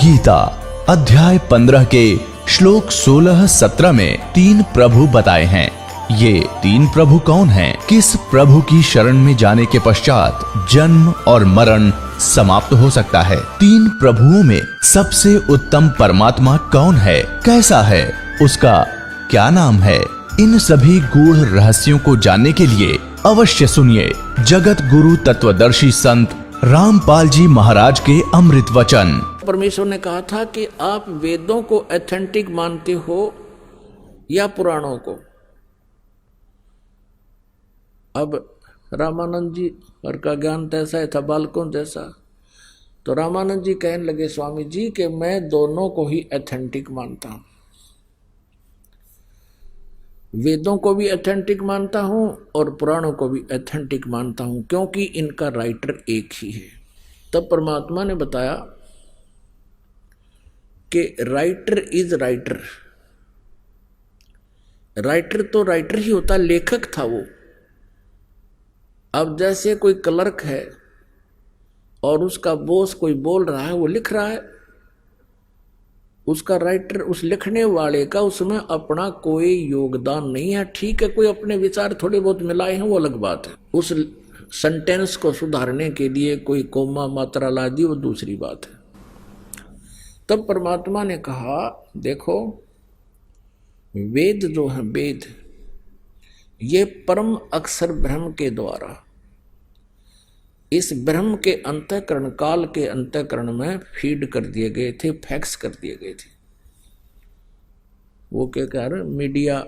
गीता अध्याय 15 के श्लोक 16-17 में 3 प्रभु बताए हैं। ये 3 प्रभु कौन हैं? किस प्रभु की शरण में जाने के पश्चात जन्म और मरण समाप्त हो सकता है? 3 प्रभुओं में सबसे उत्तम परमात्मा कौन है? कैसा है? उसका क्या नाम है? इन सभी गूढ़ रहस्यों को जानने के लिए अवश्य सुनिए जगत गुरु तत्वदर्शी संत रामपाल जी महाराज के अमृत वचन। परमेश्वर ने कहा था कि आप वेदों को ऑथेंटिक मानते हो या पुराणों को। अब रामानंद जी और का ज्ञान तैसा ही था, बालकों जैसा। तो रामानंद जी कहने लगे स्वामी जी कि मैं दोनों को ही ऑथेंटिक मानता हूं, वेदों को भी ऑथेंटिक मानता हूं और पुराणों को भी ऑथेंटिक मानता हूं, क्योंकि इनका राइटर एक ही है। तब परमात्मा ने बताया कि राइटर इज राइटर। राइटर तो राइटर ही होता, लेखक था वो। अब जैसे कोई क्लर्क है और उसका बॉस कोई बोल रहा है, वो लिख रहा है, उसका राइटर, उस लिखने वाले का उसमें अपना कोई योगदान नहीं है। ठीक है, कोई अपने विचार थोड़े बहुत मिलाए हैं, वो अलग बात है। उस सेंटेंस को सुधारने के लिए कोई कोमा मात्रा ला दी, वो दूसरी बात है। तब परमात्मा ने कहा देखो, वेद जो है, वेद ये परम अक्षर ब्रह्म के द्वारा इस ब्रह्म के अंतःकरण, काल के अंतःकरण में फीड कर दिए गए थे, फैक्स कर दिए गए थे। वो क्या कह रहे, मीडिया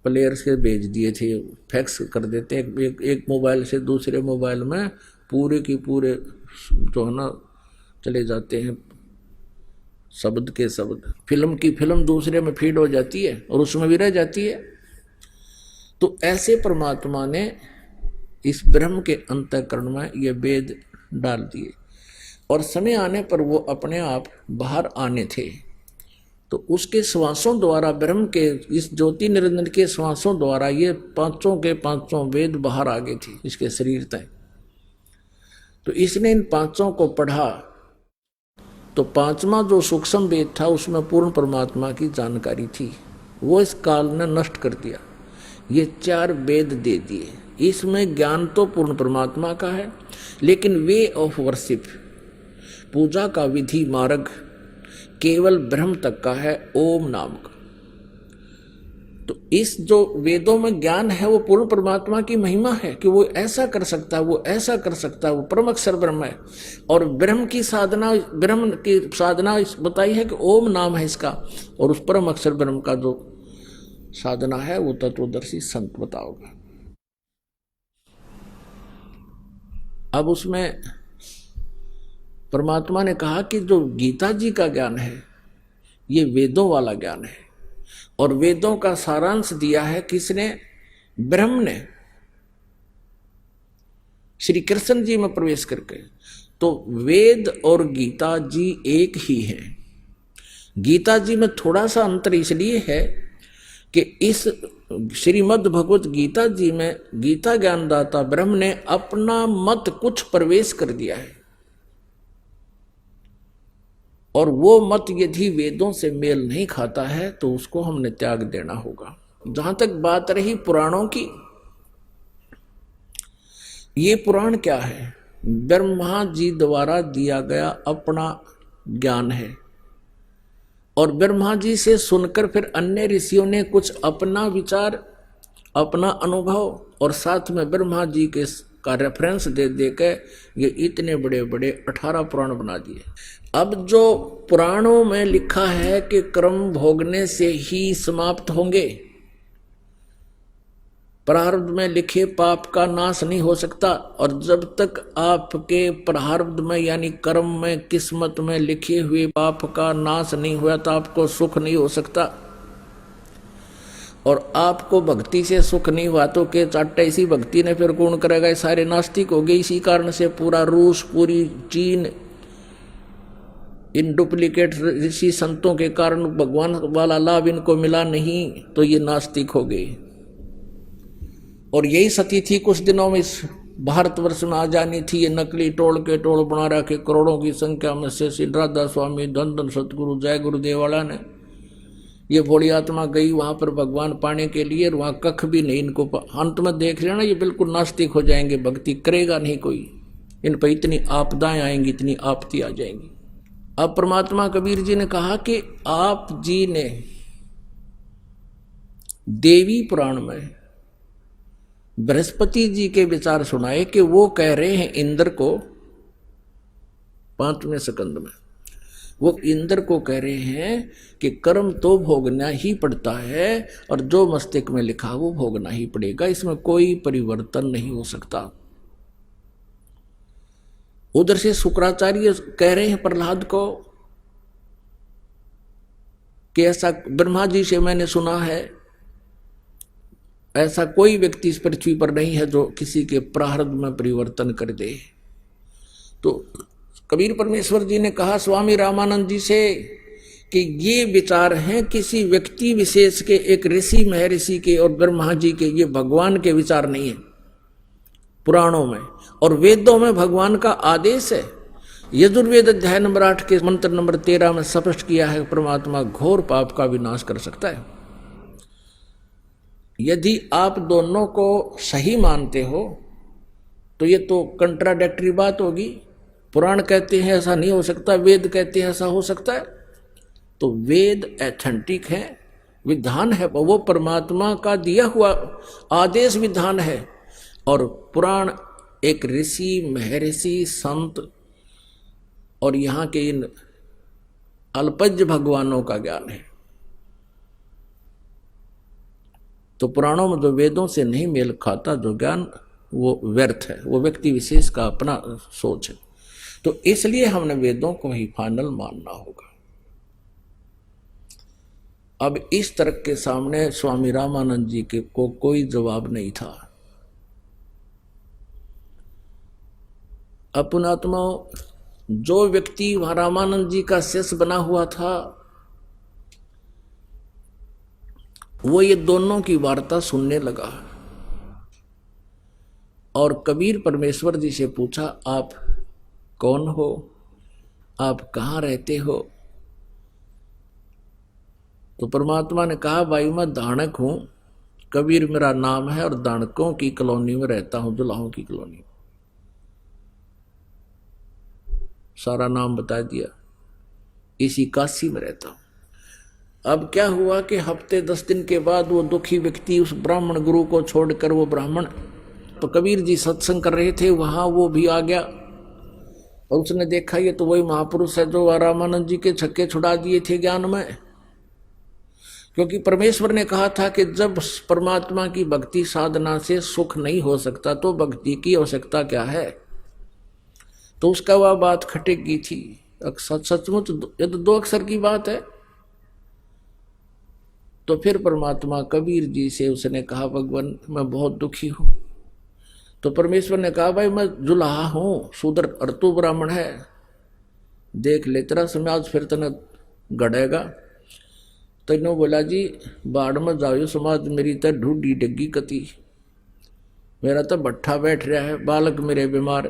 प्लेयर से भेज दिए थे, फैक्स कर देते हैं एक मोबाइल से दूसरे मोबाइल में, पूरे की पूरे जो है ना चले जाते हैं, शब्द के शब्द। फिल्म की फिल्म दूसरे में फीड हो जाती है और उसमें भी रह जाती है। तो ऐसे परमात्मा ने इस ब्रह्म के अंतःकरण में ये वेद डाल दिए और समय आने पर वो अपने आप बाहर आने थे। तो उसके श्वासों द्वारा, ब्रह्म के इस ज्योति निरंजन के श्वासों द्वारा ये पांचों के पांचों वेद बाहर आ गए थे इसके शरीर तक। तो इसने इन पांचों को पढ़ा, तो 5वां जो सूक्ष्म वेद था उसमें पूर्ण परमात्मा की जानकारी थी, वो इस काल ने नष्ट कर दिया। ये 4 वेद दे दिए। इसमें ज्ञान तो पूर्ण परमात्मा का है, लेकिन वे ऑफ वर्शिप, पूजा का विधि मार्ग केवल ब्रह्म तक का है, ओम नाम का। तो इस जो वेदों में ज्ञान है वो पूर्ण परमात्मा की महिमा है कि वो ऐसा कर सकता है, वो ऐसा कर सकता है, वो परम अक्षर ब्रह्म है। और ब्रह्म की साधना, ब्रह्म की साधना बताई है कि ओम नाम है इसका, और उस परम अक्षर ब्रह्म का जो साधना है वो तत्वदर्शी संत बताओगे। अब उसमें परमात्मा ने कहा कि जो गीता जी का ज्ञान है ये वेदों वाला ज्ञान है, और वेदों का सारांश दिया है किसने? ब्रह्म ने, श्री कृष्ण जी में प्रवेश करके। तो वेद और गीता जी एक ही है। गीता जी में थोड़ा सा अंतर इसलिए है कि इस श्रीमद् भगवत गीता जी में गीता ज्ञानदाता ब्रह्म ने अपना मत कुछ प्रवेश कर दिया है, और वो मत यदि वेदों से मेल नहीं खाता है तो उसको हमने त्याग देना होगा। जहां तक बात रही पुराणों की, ये पुराण क्या है? ब्रह्मा जी द्वारा दिया गया अपना ज्ञान है, और ब्रह्मा जी से सुनकर फिर अन्य ऋषियों ने कुछ अपना विचार, अपना अनुभव, और साथ में ब्रह्मा जी के का रेफरेंस दे देकर ये इतने बड़े बड़े 18 पुराण बना दिए। अब जो पुराणों में लिखा है कि कर्म भोगने से ही समाप्त होंगे, प्रारब्ध में लिखे पाप का नाश नहीं हो सकता, और जब तक आपके प्रारब्ध में यानी कर्म में, किस्मत में लिखे हुए पाप का नाश नहीं हुआ तो आपको सुख नहीं हो सकता। और आपको भक्ति से सुख नहीं हुआ तो के चाटा इसी भक्ति ने फिर कौन करेगा? ये सारे नास्तिक हो गए। इसी कारण से पूरा रूस, पूरी चीन इन डुप्लीकेट ऋषि संतों के कारण भगवान वाला लाभ इनको मिला नहीं, तो ये नास्तिक हो गए। और यही स्थिति थी कुछ दिनों में इस भारतवर्ष में आ जानी थी, ये नकली टोल के टोल बना रखे करोड़ों की संख्या में से श्री राधा स्वामी धन धन सतगुरु जय गुरुदेव वाला ने। ये भोली आत्मा गई वहां पर भगवान पाने के लिए, वहां कख भी नहीं इनको। अंत में देख लेना ये बिल्कुल नास्तिक हो जाएंगे, भक्ति करेगा नहीं कोई, इन पर इतनी आपदाएं आएंगी, इतनी आपत्ति आ जाएंगी। अब परमात्मा कबीर जी ने कहा कि आप जी ने देवी पुराण में बृहस्पति जी के विचार सुनाए कि वो कह रहे हैं इंद्र को, 5वें स्कंद में वो इंद्र को कह रहे हैं कि कर्म तो भोगना ही पड़ता है और जो मस्तिष्क में लिखा वो भोगना ही पड़ेगा, इसमें कोई परिवर्तन नहीं हो सकता। उधर से शुक्राचार्य कह रहे हैं प्रहलाद को कि ऐसा ब्रह्मा जी से मैंने सुना है, ऐसा कोई व्यक्ति इस पृथ्वी पर नहीं है जो किसी के प्रारब्ध में परिवर्तन कर दे। तो कबीर परमेश्वर जी ने कहा स्वामी रामानंद जी से कि ये विचार हैं किसी व्यक्ति विशेष के, एक ऋषि महर्षि के और ब्रह्मा जी के, ये भगवान के विचार नहीं है। पुराणों में और वेदों में भगवान का आदेश है। यजुर्वेद अध्याय नंबर 8 के मंत्र नंबर 13 में स्पष्ट किया है परमात्मा घोर पाप का विनाश कर सकता है। यदि आप दोनों को सही मानते हो तो ये तो कंट्राडिक्टरी बात होगी। पुराण कहते हैं ऐसा नहीं हो सकता, वेद कहते हैं ऐसा हो सकता है। तो वेद एथेंटिक है, विधान है, वो परमात्मा का दिया हुआ आदेश विधान है, और पुराण एक ऋषि महर्षि संत और यहाँ के इन अल्पज्य भगवानों का ज्ञान है। तो पुराणों में जो वेदों से नहीं मेल खाता जो ज्ञान वो व्यर्थ है, वो व्यक्ति विशेष का अपना सोच है। तो इसलिए हमने वेदों को ही फाइनल मानना होगा। अब इस तर्क के सामने स्वामी रामानंद जी के को कोई जवाब नहीं था। अपनात्मा जो व्यक्ति वहां रामानंद जी का शिष्य बना हुआ था वो ये दोनों की वार्ता सुनने लगा और कबीर परमेश्वर जी से पूछा आप कौन हो, आप कहाँ रहते हो। तो परमात्मा ने कहा भाई मैं दानक हूं, कबीर मेरा नाम है और दानकों की कॉलोनी में रहता हूं, दुल्हाओं की कॉलोनी। सारा नाम बता दिया, इसी काशी में रहता हूं। अब क्या हुआ कि हफ्ते 10 दिन के बाद वो दुखी व्यक्ति उस ब्राह्मण गुरु को छोड़कर, वो ब्राह्मण तो कबीर जी सत्संग कर रहे थे वहां, वो भी आ गया और उसने देखा ये तो वही महापुरुष है जो रामानंद जी के छक्के छुड़ा दिए थे ज्ञान में। क्योंकि परमेश्वर ने कहा था कि जब परमात्मा की भक्ति साधना से सुख नहीं हो सकता तो भक्ति की आवश्यकता क्या है। तो उसका वह बात खटक गई थी। सचमुच ये तो 2 अक्षर की बात है। तो फिर परमात्मा कबीर जी से उसने कहा भगवान मैं बहुत दुखी हूं। तो परमेश्वर ने कहा भाई मैं जुलाहा हूं, शूद्र और तू ब्राह्मण है, देख ले तेरा समाज फिर तने गड़ेगा। तो इन्हों बोला जी बाढ़ में जाओ समाज, मेरी तो ढूंढी डग्गी कती, मेरा तो भट्ठा बैठ रहा है, बालक मेरे बीमार,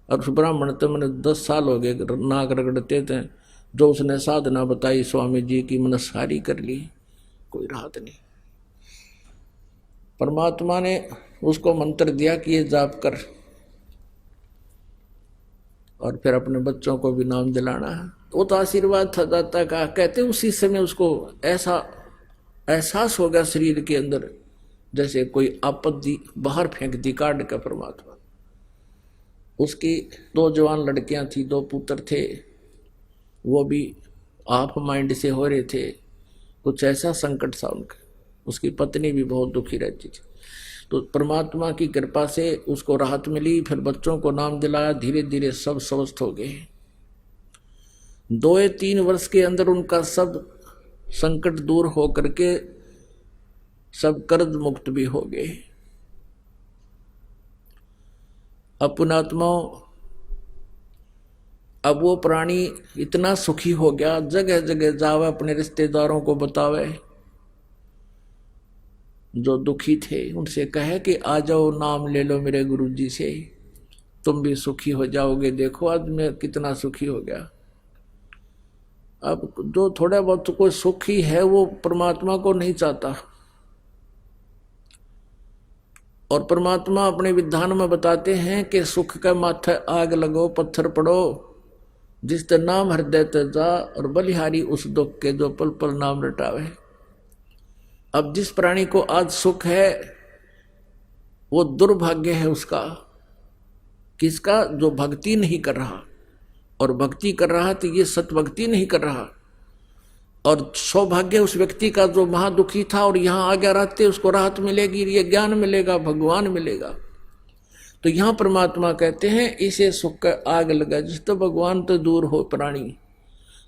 और उस ब्राह्मण तो मैंने 10 साल हो गए नाक रगड़ते थे, जो उसने साधना बताई स्वामी जी की मैंने सारी कर ली, कोई राहत नहीं। परमात्मा ने उसको मंत्र दिया कि ये जाप कर और फिर अपने बच्चों को भी नाम दिलाना है। वो तो आशीर्वाद था दाता का। कहते उसी समय उसको ऐसा एहसास हो गया शरीर के अंदर जैसे कोई आपत्ति बाहर फेंक दी काट का परमात्मा। उसकी 2 जवान लड़कियां थी, 2 पुत्र थे, वो भी आप माइंड से हो रहे थे, कुछ ऐसा संकट था उनका। उसकी पत्नी भी बहुत दुखी रहती थी। तो परमात्मा की कृपा से उसको राहत मिली, फिर बच्चों को नाम दिलाया, धीरे धीरे सब स्वस्थ हो गए। 2 या 3 वर्ष के अंदर उनका सब संकट दूर हो करके सब कर्ज मुक्त भी हो गए। अपनात्माओं अब वो प्राणी इतना सुखी हो गया, जगह जगह जावे, अपने रिश्तेदारों को बतावे जो दुखी थे उनसे कहे कि आ जाओ, नाम ले लो मेरे गुरुजी से, तुम भी सुखी हो जाओगे। देखो आज मैं कितना सुखी हो गया। अब जो थोड़ा बहुत कोई सुखी है वो परमात्मा को नहीं चाहता। और परमात्मा अपने विधान में बताते हैं कि सुख के माथे आग लगो, पत्थर पड़ो, जिस ते नाम हृदय ते जा, और बलिहारी उस दुख के जो पल पल नाम रटावे। अब जिस प्राणी को आज सुख है वो दुर्भाग्य है उसका। किसका? जो भक्ति नहीं कर रहा, और भक्ति कर रहा तो ये सत भक्ति नहीं कर रहा। और सौभाग्य उस व्यक्ति का जो महादुखी था और यहाँ आ गया रहते, उसको राहत मिलेगी, ये ज्ञान मिलेगा, भगवान मिलेगा। तो यहाँ परमात्मा कहते हैं इसे सुख का आग लगा, जिस तो भगवान तो दूर हो प्राणी,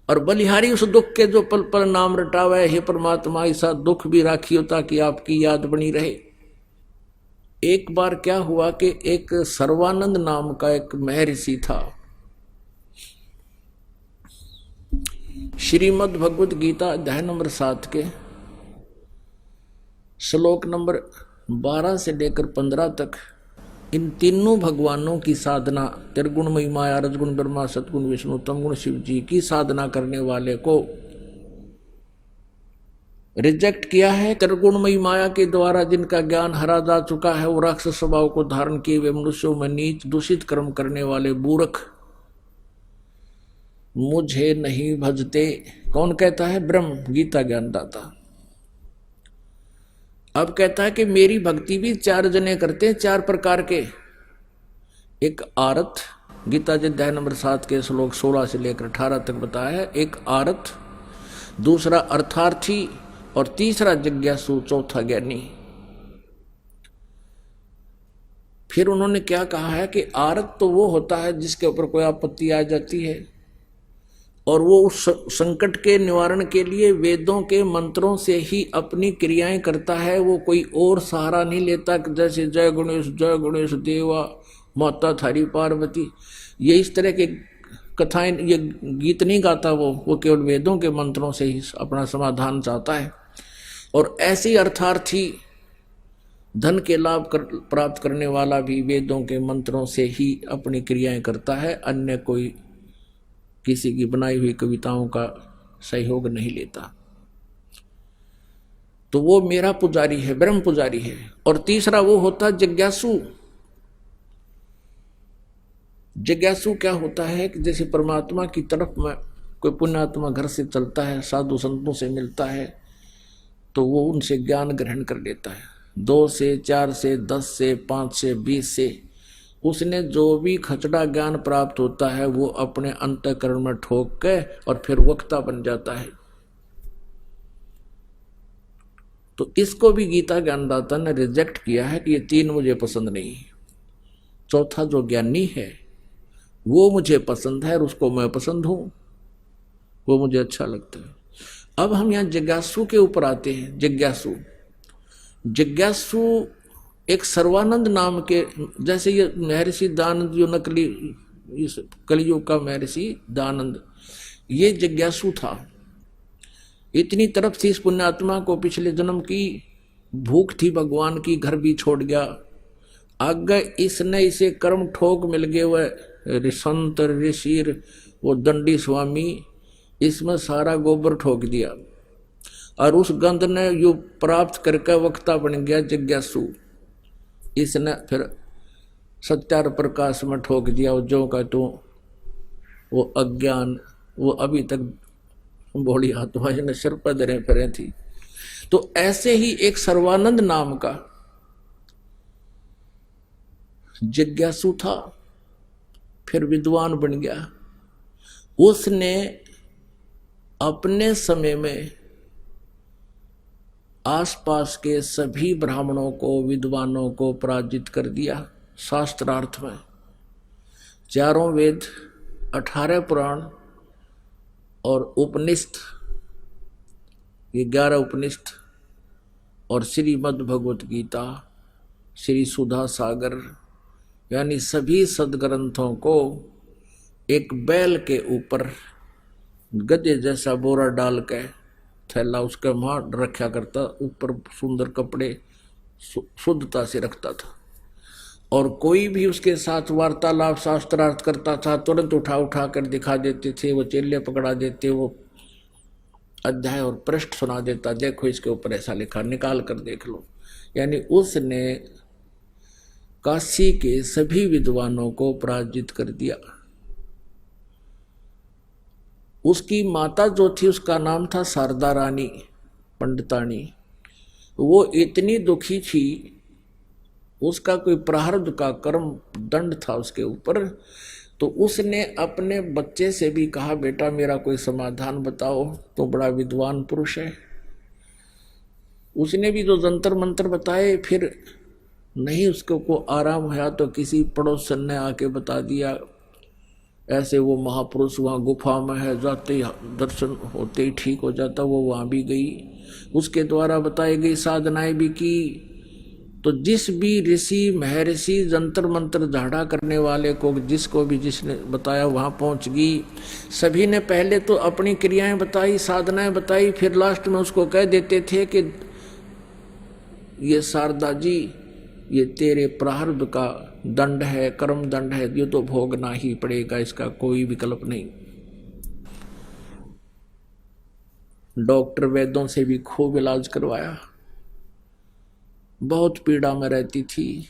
और बलिहारी उस दुख के जो पल पल नाम रटावे। हे परमात्मा ऐसा दुख भी राखियो ताकि आपकी याद बनी रहे। एक बार क्या हुआ कि एक सर्वानंद नाम का एक महर्षि था। श्रीमद् भगवत गीता अध्याय नंबर 7 के श्लोक नंबर 12 से लेकर 15 तक इन तीनों भगवानों की साधना, त्रिगुणमयी माया, रजगुण ब्रह्मा, सतगुण विष्णु, तमगुण शिव जी की साधना करने वाले को रिजेक्ट किया है। त्रिगुणमयी माया के द्वारा जिनका ज्ञान हरा जा चुका है, वो राक्षस स्वभाव को धारण किए हुए मनुष्यों में नीच दूषित कर्म करने वाले मूर्ख मुझे नहीं भजते। कौन कहता है? ब्रह्म, गीता ज्ञानदाता। अब कहता है कि मेरी भक्ति भी 4 जने करते हैं, 4 प्रकार के। एक आरत, गीता जी अध्याय नंबर 7 के श्लोक 16 से लेकर 18 तक बताया है। एक आरत, दूसरा अर्थार्थी, और तीसरा जिज्ञासु, चौथा ज्ञानी। फिर उन्होंने क्या कहा है कि आरत तो वो होता है जिसके ऊपर कोई आपत्ति आ जाती है, और वो उस संकट के निवारण के लिए वेदों के मंत्रों से ही अपनी क्रियाएं करता है। वो कोई और सहारा नहीं लेता, जैसे जय गणेश देवा, माता थारी पार्वती, ये इस तरह के कथाएं, ये गीत नहीं गाता वो केवल वेदों के मंत्रों से ही अपना समाधान चाहता है। और ऐसी अर्थार्थी धन के लाभ प्राप्त करने वाला भी वेदों के मंत्रों से ही अपनी क्रियाएं करता है, अन्य कोई किसी की बनाई हुई कविताओं का सहयोग नहीं लेता। तो वो मेरा पुजारी है, ब्रह्म पुजारी है। और तीसरा वो होता है जिज्ञासु। जिज्ञासु क्या होता है कि जैसे परमात्मा की तरफ में कोई पुण्यात्मा घर से चलता है, साधु संतों से मिलता है, तो वो उनसे ज्ञान ग्रहण कर लेता है। 2 से 4 से 10 से 5 से 20 से उसने जो भी खचड़ा ज्ञान प्राप्त होता है वो अपने अंतःकरण में ठोक के और फिर वक्ता बन जाता है। तो इसको भी गीता ज्ञानदाता ने रिजेक्ट किया है कि ये 3 मुझे पसंद नहीं है। चौथा जो ज्ञानी है वो मुझे पसंद है और उसको मैं पसंद हूं, वो मुझे अच्छा लगता है। अब हम यहाँ जिज्ञासु के ऊपर आते हैं। जिज्ञासु एक सर्वानंद नाम के, जैसे ये महर्षि दानंद जो नकली इस कलयुग का महर्षि दानंद, ये जिज्ञासु था। इतनी तरफ थी इस पुण्यात्मा को, पिछले जन्म की भूख थी भगवान की, घर भी छोड़ गया। आगे इसने इसे कर्म ठोक मिल गए, वह संत ऋषि वो दंडी स्वामी, इसमें सारा गोबर ठोक दिया और उस गंध ने यू प्राप्त करके वक्ता बन गया जिज्ञासु। इसने फिर सत्यार प्रकाश में ठोक दिया जो का तो वो अज्ञान, वो अभी तक भोली आत्मा ने सिर पर धरे फिरे थी। तो ऐसे ही एक सर्वानंद नाम का जिज्ञासु था, फिर विद्वान बन गया। उसने अपने समय में आसपास के सभी ब्राह्मणों को, विद्वानों को पराजित कर दिया। शास्त्रार्थ में 4 वेद, 18 पुराण और उपनिषद, ये 11 उपनिषद और श्रीमद् भगवत गीता, श्री सुधा सागर, यानी सभी सदग्रंथों को एक बैल के ऊपर गधे जैसा बोरा डाल के थैला उसके वहाँ रखा करता, ऊपर सुंदर कपड़े शुद्धता से रखता था। और कोई भी उसके साथ वार्तालाप शास्त्रार्थ करता था तुरंत उठा उठा कर दिखा देते थे, वो चेले पकड़ा देते, वो अध्याय और पृष्ठ सुना देता, देखो इसके ऊपर ऐसा लिखा, निकाल कर देख लो। यानी उसने काशी के सभी विद्वानों को पराजित कर दिया। उसकी माता जो थी उसका नाम था शारदा रानी पंडितानी। वो इतनी दुखी थी, उसका कोई प्रारब्ध का कर्म दंड था उसके ऊपर, तो उसने अपने बच्चे से भी कहा, बेटा मेरा कोई समाधान बताओ, तो बड़ा विद्वान पुरुष है। उसने भी जो जंतर मंत्र बताए, फिर नहीं उसको को आराम हुआ तो किसी पड़ोसन ने आके बता दिया, ऐसे वो महापुरुष वहाँ गुफा में है, जाते ही दर्शन होते ही ठीक हो जाता। वो वहाँ भी गई, उसके द्वारा बताई गई साधनाएं भी की। तो जिस भी ऋषि महर्षि जंतर मंत्र झाड़ा करने वाले को, जिसको भी जिसने बताया वहाँ पहुँच गई। सभी ने पहले तो अपनी क्रियाएं बताई, साधनाएं बताई, फिर लास्ट में उसको कह देते थे कि ये शारदा जी, ये तेरे प्रारब्ध का दंड है, कर्म दंड है, ये तो भोगना ही पड़ेगा, इसका कोई विकल्प नहीं। डॉक्टर वैद्यों से भी खूब इलाज करवाया, बहुत पीड़ा में रहती थी।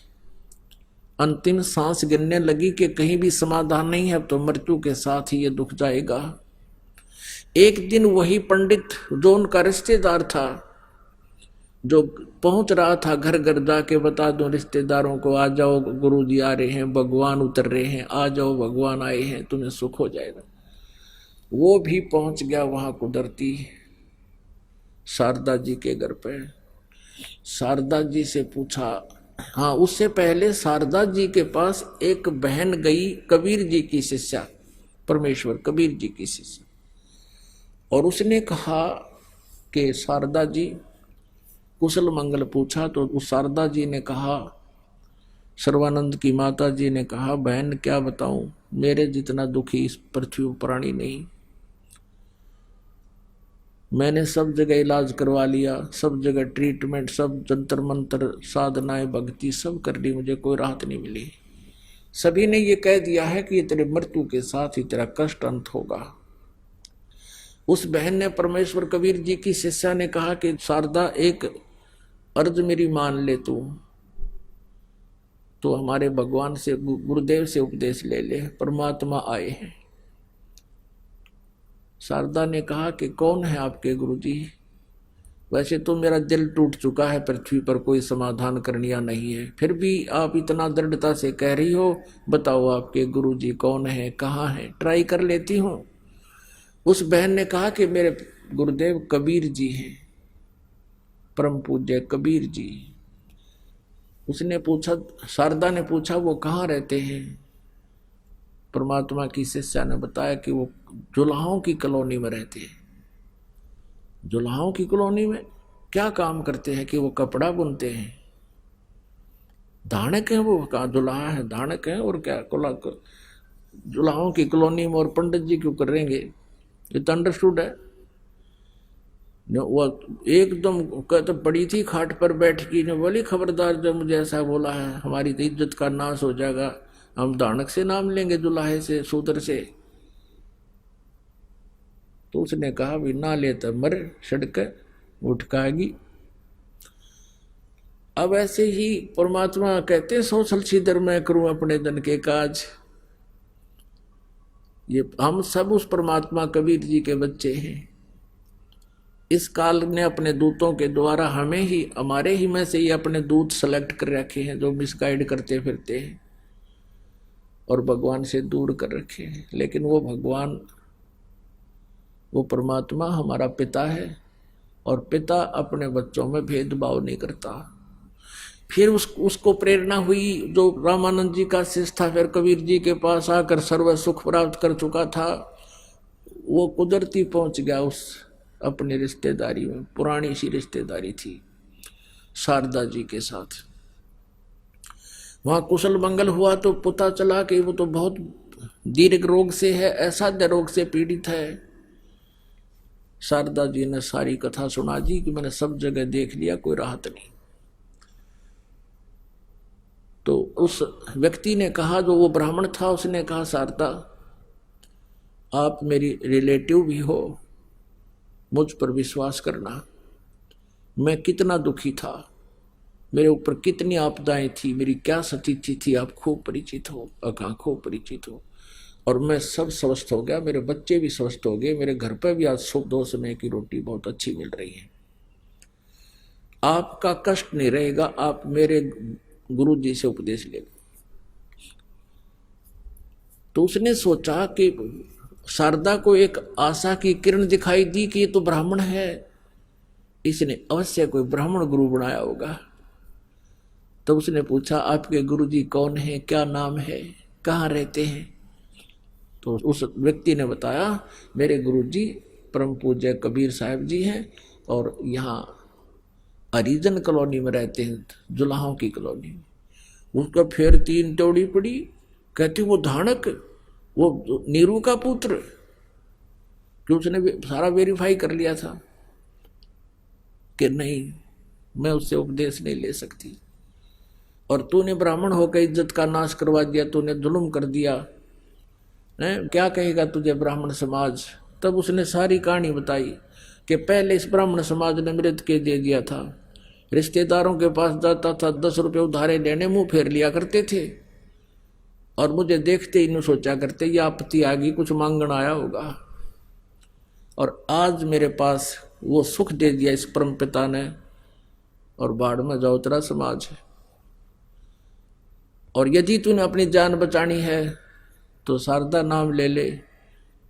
अंतिम सांस गिरने लगी कि कहीं भी समाधान नहीं है, अब तो मृत्यु के साथ ही ये दुख जाएगा। एक दिन वही पंडित जो उनका रिश्तेदार था, जो पहुंच रहा था घर घर जाके बता दो रिश्तेदारों को, आ जाओ गुरुजी आ रहे हैं, भगवान उतर रहे हैं, आ जाओ भगवान आए हैं, तुम्हें सुख हो जाएगा। वो भी पहुंच गया वहां कुदरती शारदा जी के घर पे। शारदा जी से पूछा, हाँ उससे पहले शारदा जी के पास एक बहन गई, कबीर जी की शिष्या, परमेश्वर कबीर जी की शिष्या, और उसने कहा कि शारदा जी कुशल मंगल पूछा। तो उस शारदा जी ने कहा, सर्वानंद की माता जी ने कहा, बहन क्या बताऊं, मेरे जितना दुखी इस पृथ्वी प्राणी नहीं। मैंने सब जगह इलाज करवा लिया, सब जगह ट्रीटमेंट, सब जंतर मंत्र साधनाएं भक्ति सब कर ली, मुझे कोई राहत नहीं मिली। सभी ने ये कह दिया है कि तेरे मृत्यु के साथ ही तेरा कष्ट अंत होगा। उस बहन ने परमेश्वर कबीर जी की शिष्या ने कहा कि शारदा एक अर्ज मेरी मान ले, तू तो हमारे भगवान से गुरुदेव से उपदेश ले ले, परमात्मा आए हैं। शारदा ने कहा कि कौन है आपके गुरुजी? वैसे तो मेरा दिल टूट चुका है, पृथ्वी पर कोई समाधान करनिया नहीं है, फिर भी आप इतना दृढ़ता से कह रही हो, बताओ आपके गुरुजी कौन है, कहाँ है, ट्राई कर लेती हूँ। उस बहन ने कहा कि मेरे गुरुदेव कबीर जी हैं, परम पूज्य कबीर जी। उसने पूछा, शारदा ने पूछा वो कहाँ रहते हैं? परमात्मा की शिष्या ने बताया कि वो जुलाहों की कॉलोनी में रहते हैं। जुलाहों की कॉलोनी में क्या काम करते हैं? कि वो कपड़ा बुनते हैं, धानक है वो, कहा जुलाहा है, धानक है, और क्या जुलाहों की कॉलोनी में और पंडित जी क्यों करेंगे? ये तो अंडरस्टूड है। वो एकदम कहते पड़ी थी खाट पर बैठ की, ने बोली खबरदार जब मुझे ऐसा बोला है हमारी तो इज्जत का नाश हो जाएगा, हम दानक से नाम लेंगे, जुलाहे से, शूद्र से। तो उसने कहा भी ना ले तो मर, सड़क उठकाएगी। अब ऐसे ही परमात्मा कहते सोशल सीधर मैं करूं अपने धन के काज। ये हम सब उस परमात्मा कबीर जी के बच्चे हैं। इस काल ने अपने दूतों के द्वारा हमें ही, हमारे ही में से ही अपने दूत सेलेक्ट कर रखे हैं, जो मिसगाइड करते फिरते हैं और भगवान से दूर कर रखे हैं। लेकिन वो भगवान, वो परमात्मा हमारा पिता है, और पिता अपने बच्चों में भेदभाव नहीं करता। फिर उसको प्रेरणा हुई, जो रामानंद जी का शिष्य था, फिर कबीर जी के पास आकर सर्व सुख प्राप्त कर चुका था, वो कुदरती पहुंच गया उस अपनी रिश्तेदारी में। पुरानी सी रिश्तेदारी थी शारदा जी के साथ। वहां कुशल मंगल हुआ तो पता चला कि वो तो बहुत दीर्घ रोग से है, असाध्य रोग से पीड़ित है। शारदा जी ने सारी कथा सुना दी कि मैंने सब जगह देख लिया, कोई राहत नहीं। तो उस व्यक्ति ने कहा, जो वो ब्राह्मण था, उसने कहा, शारदा आप मेरी रिलेटिव भी हो, मुझ पर विश्वास करना, मैं कितना दुखी था, मेरे ऊपर कितनी आपदाएं थी, मेरी क्या स्थिति थी, आप खूब परिचित हो, खूब परिचित हो, और मैं सब स्वस्थ हो गया, मेरे बच्चे भी स्वस्थ हो गए, मेरे घर पर भी आज सुबह 2 समय की रोटी बहुत अच्छी मिल रही है, आपका कष्ट नहीं रहेगा, आप मेरे गुरु जी से उपदेश ले लो। तो उसने सोचा कि शारदा को एक आशा की किरण दिखाई दी कि ये तो ब्राह्मण है, इसने अवश्य कोई ब्राह्मण गुरु बनाया होगा। तो उसने पूछा, आपके गुरुजी कौन है, क्या नाम है, कहाँ रहते हैं? तो उस व्यक्ति ने बताया, मेरे गुरुजी परम पूज्य कबीर साहब जी हैं और यहाँ हरिजन कॉलोनी में रहते हैं, जुलाहों की कॉलोनी में। उसका फिर 3 टोड़ी पड़ी, कहती वो धानक, वो नीरू का पुत्र, कि उसने सारा वेरीफाई कर लिया था कि नहीं, मैं उससे उपदेश नहीं ले सकती, और तूने ब्राह्मण होकर इज्जत का नाश करवा दिया, तूने जुल्म कर दिया है, क्या कहेगा तुझे ब्राह्मण समाज? तब उसने सारी कहानी बताई कि पहले इस ब्राह्मण समाज ने मृत के दे दिया था, रिश्तेदारों के पास जाता था, 10 रुपये उधारे लेने मुंह फेर लिया करते थे, और मुझे देखते ही न सोचा करते ये आपत्ति आ गई, कुछ मांगण आया होगा, और आज मेरे पास वो सुख दे दिया इस परम पिता ने, और बाढ़ में जाओ तेरा समाज है। और यदि तूने अपनी जान बचानी है तो शारदा नाम ले ले,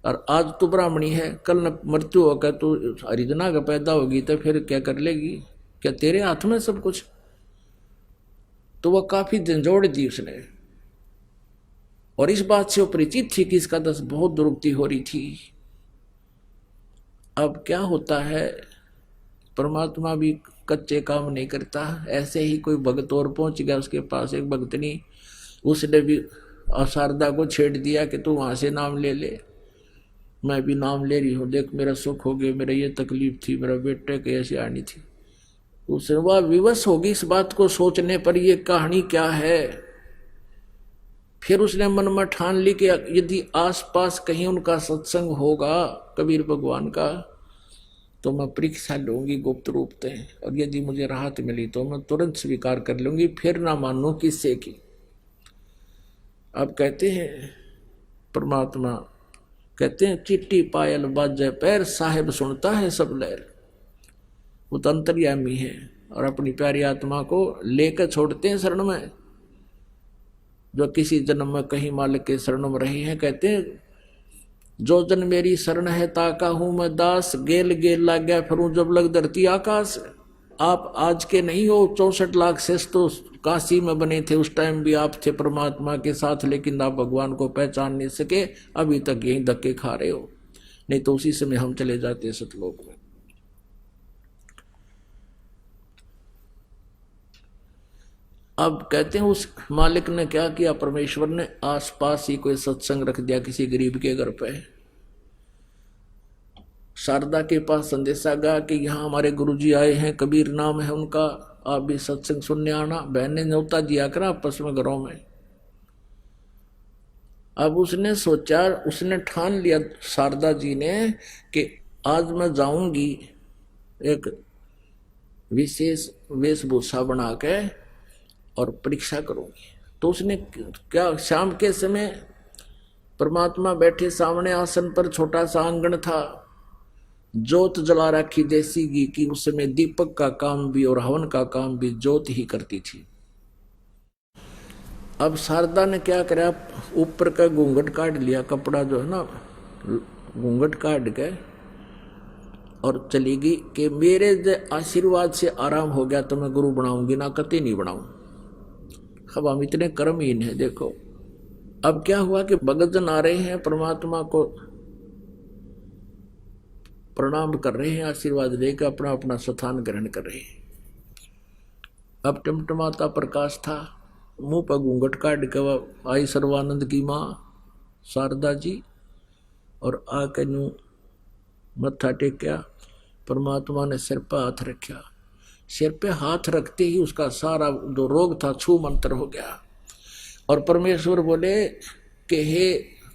और आज तू ब्राह्मणी है, कल न मृत्यु होकर तू हरिजना का पैदा होगी तो फिर क्या कर लेगी? क्या तेरे हाथ में सब कुछ? तो वह काफी झंझोड़ दी उसने, और इस बात से वो परिचित थी कि इसका 10 बहुत दुरुक्ति हो रही थी। अब क्या होता है, परमात्मा भी कच्चे काम नहीं करता। ऐसे ही कोई भगत और पहुंच गया उसके पास, एक भगतनी, उसने भी शारदा को छेड़ दिया कि तू वहां से नाम ले ले, मैं भी नाम ले रही हूँ, देख मेरा सुख हो गया, मेरा ये तकलीफ थी, मेरा बेटे की ऐसी आनी थी। उसने वह विवश होगी इस बात को सोचने पर ये कहानी क्या है। फिर उसने मन में ठान ली कि यदि आसपास कहीं उनका सत्संग होगा कबीर भगवान का तो मैं परीक्षा लूंगी गुप्त रूप से, और यदि मुझे राहत मिली तो मैं तुरंत स्वीकार कर लूंगी, फिर ना मानू किससे की। अब कहते हैं परमात्मा, कहते हैं चिट्टी पायल बाजे पैर, साहिब सुनता है सब लहर। वो तो अंतर्यामी है और अपनी प्यारी आत्मा को लेकर छोड़ते हैं शरण में, जो किसी जन्म में कहीं मालिक के शरण में रहे हैं। कहते हैं जो जन मेरी शरण है ताका हूं मैं दास, गेल गेल लाग गया फिरूं जब लग धरती आकाश। आप आज के नहीं हो, 64 लाख शेष तो काशी में बने थे, उस टाइम भी आप थे परमात्मा के साथ, लेकिन आप भगवान को पहचान नहीं सके, अभी तक यही धक्के खा रहे हो, नहीं तो उसी समय हम चले जाते सतलोक में। अब कहते हैं उस मालिक ने क्या किया, परमेश्वर ने आसपास ही कोई सत्संग रख दिया किसी गरीब के घर पे। शारदा के पास संदेशा गया कि यहाँ हमारे गुरुजी आए हैं, कबीर नाम है उनका, आप भी सत्संग सुनने आना। बहन ने न्योता दिया करा आपस में घरों में। अब उसने सोचा, उसने ठान लिया शारदा जी ने कि आज मैं जाऊंगी एक विशेष वेशभूषा बना के और परीक्षा करूंगी। तो उसने क्या, शाम के समय परमात्मा बैठे सामने आसन पर, छोटा सा आंगन था, जोत जला रखी देसी घी की। उस समय दीपक का काम भी और हवन का काम भी जोत ही करती थी। अब शारदा ने क्या करा, ऊपर का घूंघट काट लिया, कपड़ा जो है ना घूंघट काट के, और चली गई कि मेरे आशीर्वाद से आराम हो गया तो मैं गुरु बनाऊंगी ना, कतई नहीं बनाऊं। अब हम इतने कर्महीन हैं। देखो अब क्या हुआ कि भगतजन आ रहे हैं, परमात्मा को प्रणाम कर रहे हैं, आशीर्वाद लेकर अपना अपना स्थान ग्रहण कर रहे हैं। अब टमटमाता प्रकाश था, मुंह पर घूंघट काट के आई सर्वानंद की माँ शारदा जी, और आके नू मत्था टेक्या। परमात्मा ने सिर पर हाथ रखा। सिर पे हाथ रखते ही उसका सारा जो रोग था छू मंतर हो गया। और परमेश्वर बोले कि हे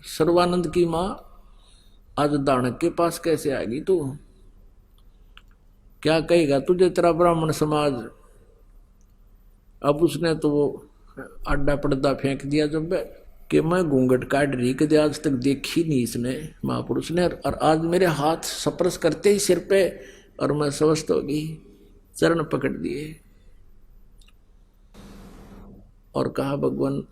सर्वानंद की माँ, आज दानक के पास कैसे आएगी तू? क्या कहेगा तुझे तेरा ब्राह्मण समाज? अब उसने तो वो अड्डा पर्दा फेंक दिया जब कि मैं घूंघट काट रही, कभी आज तक देखी नहीं इसने महापुरुष ने, और आज मेरे हाथ स्पर्श करते ही सिर पे और मैं स्वस्थ होगी। चरण पकड़ दिए और कहा भगवान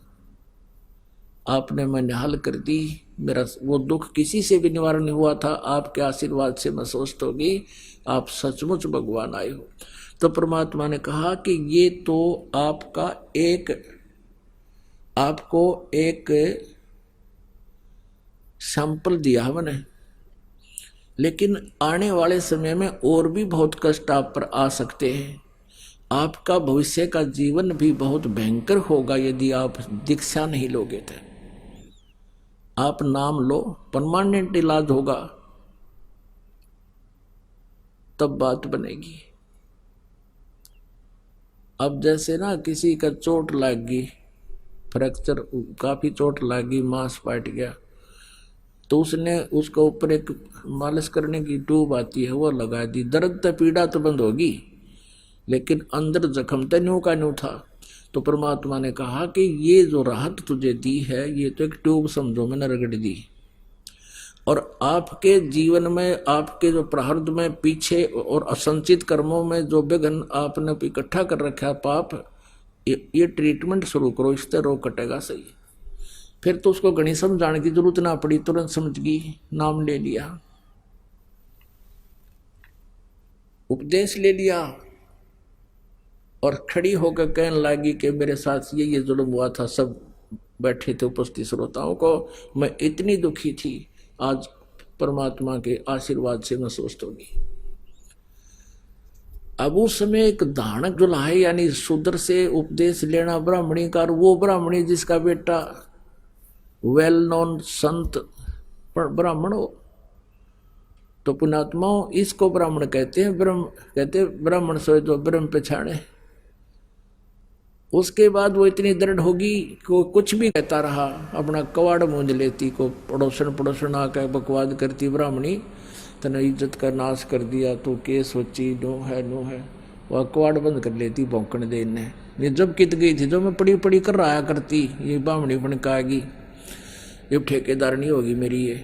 आपने मैं निहाल कर दी, मेरा वो दुख किसी से भी निवारण नहीं हुआ था, आपके आशीर्वाद से मैं स्वस्थ होगी, आप सचमुच भगवान आए हो। तो परमात्मा ने कहा कि ये तो आपको एक सैंपल दिया है मैंने, लेकिन आने वाले समय में और भी बहुत कष्ट आप पर आ सकते हैं। आपका भविष्य का जीवन भी बहुत भयंकर होगा यदि आप दीक्षा नहीं लोगे थे। आप नाम लो, परमानेंट इलाज होगा, तब बात बनेगी। अब जैसे ना किसी का चोट लग गई, फ्रैक्चर, काफी चोट लग गई, मांस फाट गया, तो उसने उसके ऊपर एक मालिश करने की ट्यूब आती है वो लगा दी, दर्द तो पीड़ा तो बंद होगी, लेकिन अंदर जख्म तो न्यू का न्यू था। तो परमात्मा ने कहा कि ये जो राहत तुझे दी है, ये तो एक ट्यूब समझो मैंने रगड़ दी, और आपके जीवन में, आपके जो प्रारब्ध में पीछे और असंचित कर्मों में जो विघ्न आपने इकट्ठा कर रखा पाप, ये ट्रीटमेंट शुरू करो, इससे रोग कटेगा सही। फिर तो उसको गणित समझाने की जरूरत ना पड़ी, तुरंत समझ गई, नाम ले लिया, उपदेश ले लिया और खड़ी होकर कहने लगी कि मेरे साथ ये जुल्म हुआ था। सब बैठे थे उपस्थित श्रोताओं को, मैं इतनी दुखी थी, आज परमात्मा के आशीर्वाद से मैं स्वस्थ होगी। अब उस समय एक धानक जो है, यानी शूद्र से उपदेश लेना ब्राह्मणी का, वो ब्राह्मणी जिसका बेटा वेल नोन संत ब्राह्मण हो, तो पुण्यात्माओं इसको ब्राह्मण कहते हैं। ब्राह्मण सोए तो ब्रह्म पहचाने। उसके बाद वो इतनी दृढ़ होगी कि वो कुछ भी कहता रहा, अपना कवाड़ मूंज लेती, को पड़ोसन आकर बकवाद करती, ब्राह्मणी तने इज्जत का नाश कर दिया, तो के सोची नो है वह कवाड़ बंद कर लेती, भौंकण देने ये जब कित गई थी, जो मैं पड़ी कर रहा करती, ये ब्राह्मणी बनकाएगी, ये ठेकेदार नहीं होगी मेरी ये।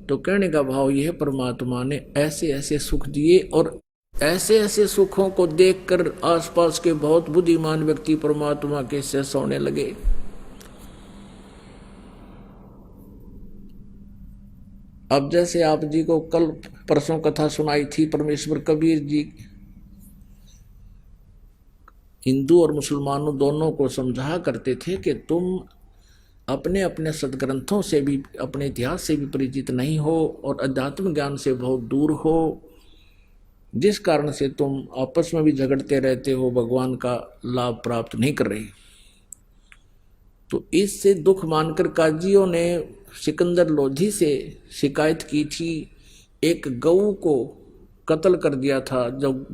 तो कहने का भाव यह है, परमात्मा ने ऐसे ऐसे सुख दिए, और ऐसे ऐसे सुखों को देखकर आसपास के बहुत बुद्धिमान व्यक्ति परमात्मा के से सोने लगे। अब जैसे आप जी को कल परसों कथा सुनाई थी, परमेश्वर कबीर जी हिंदू और मुसलमानों दोनों को समझा करते थे कि तुम अपने अपने सदग्रंथों से भी, अपने इतिहास से भी परिचित नहीं हो और अध्यात्म ज्ञान से बहुत दूर हो, जिस कारण से तुम आपस में भी झगड़ते रहते हो, भगवान का लाभ प्राप्त नहीं कर रहे। तो इससे दुख मानकर काजियों ने सिकंदर लोधी से शिकायत की थी। एक गऊ को कत्ल कर दिया था जब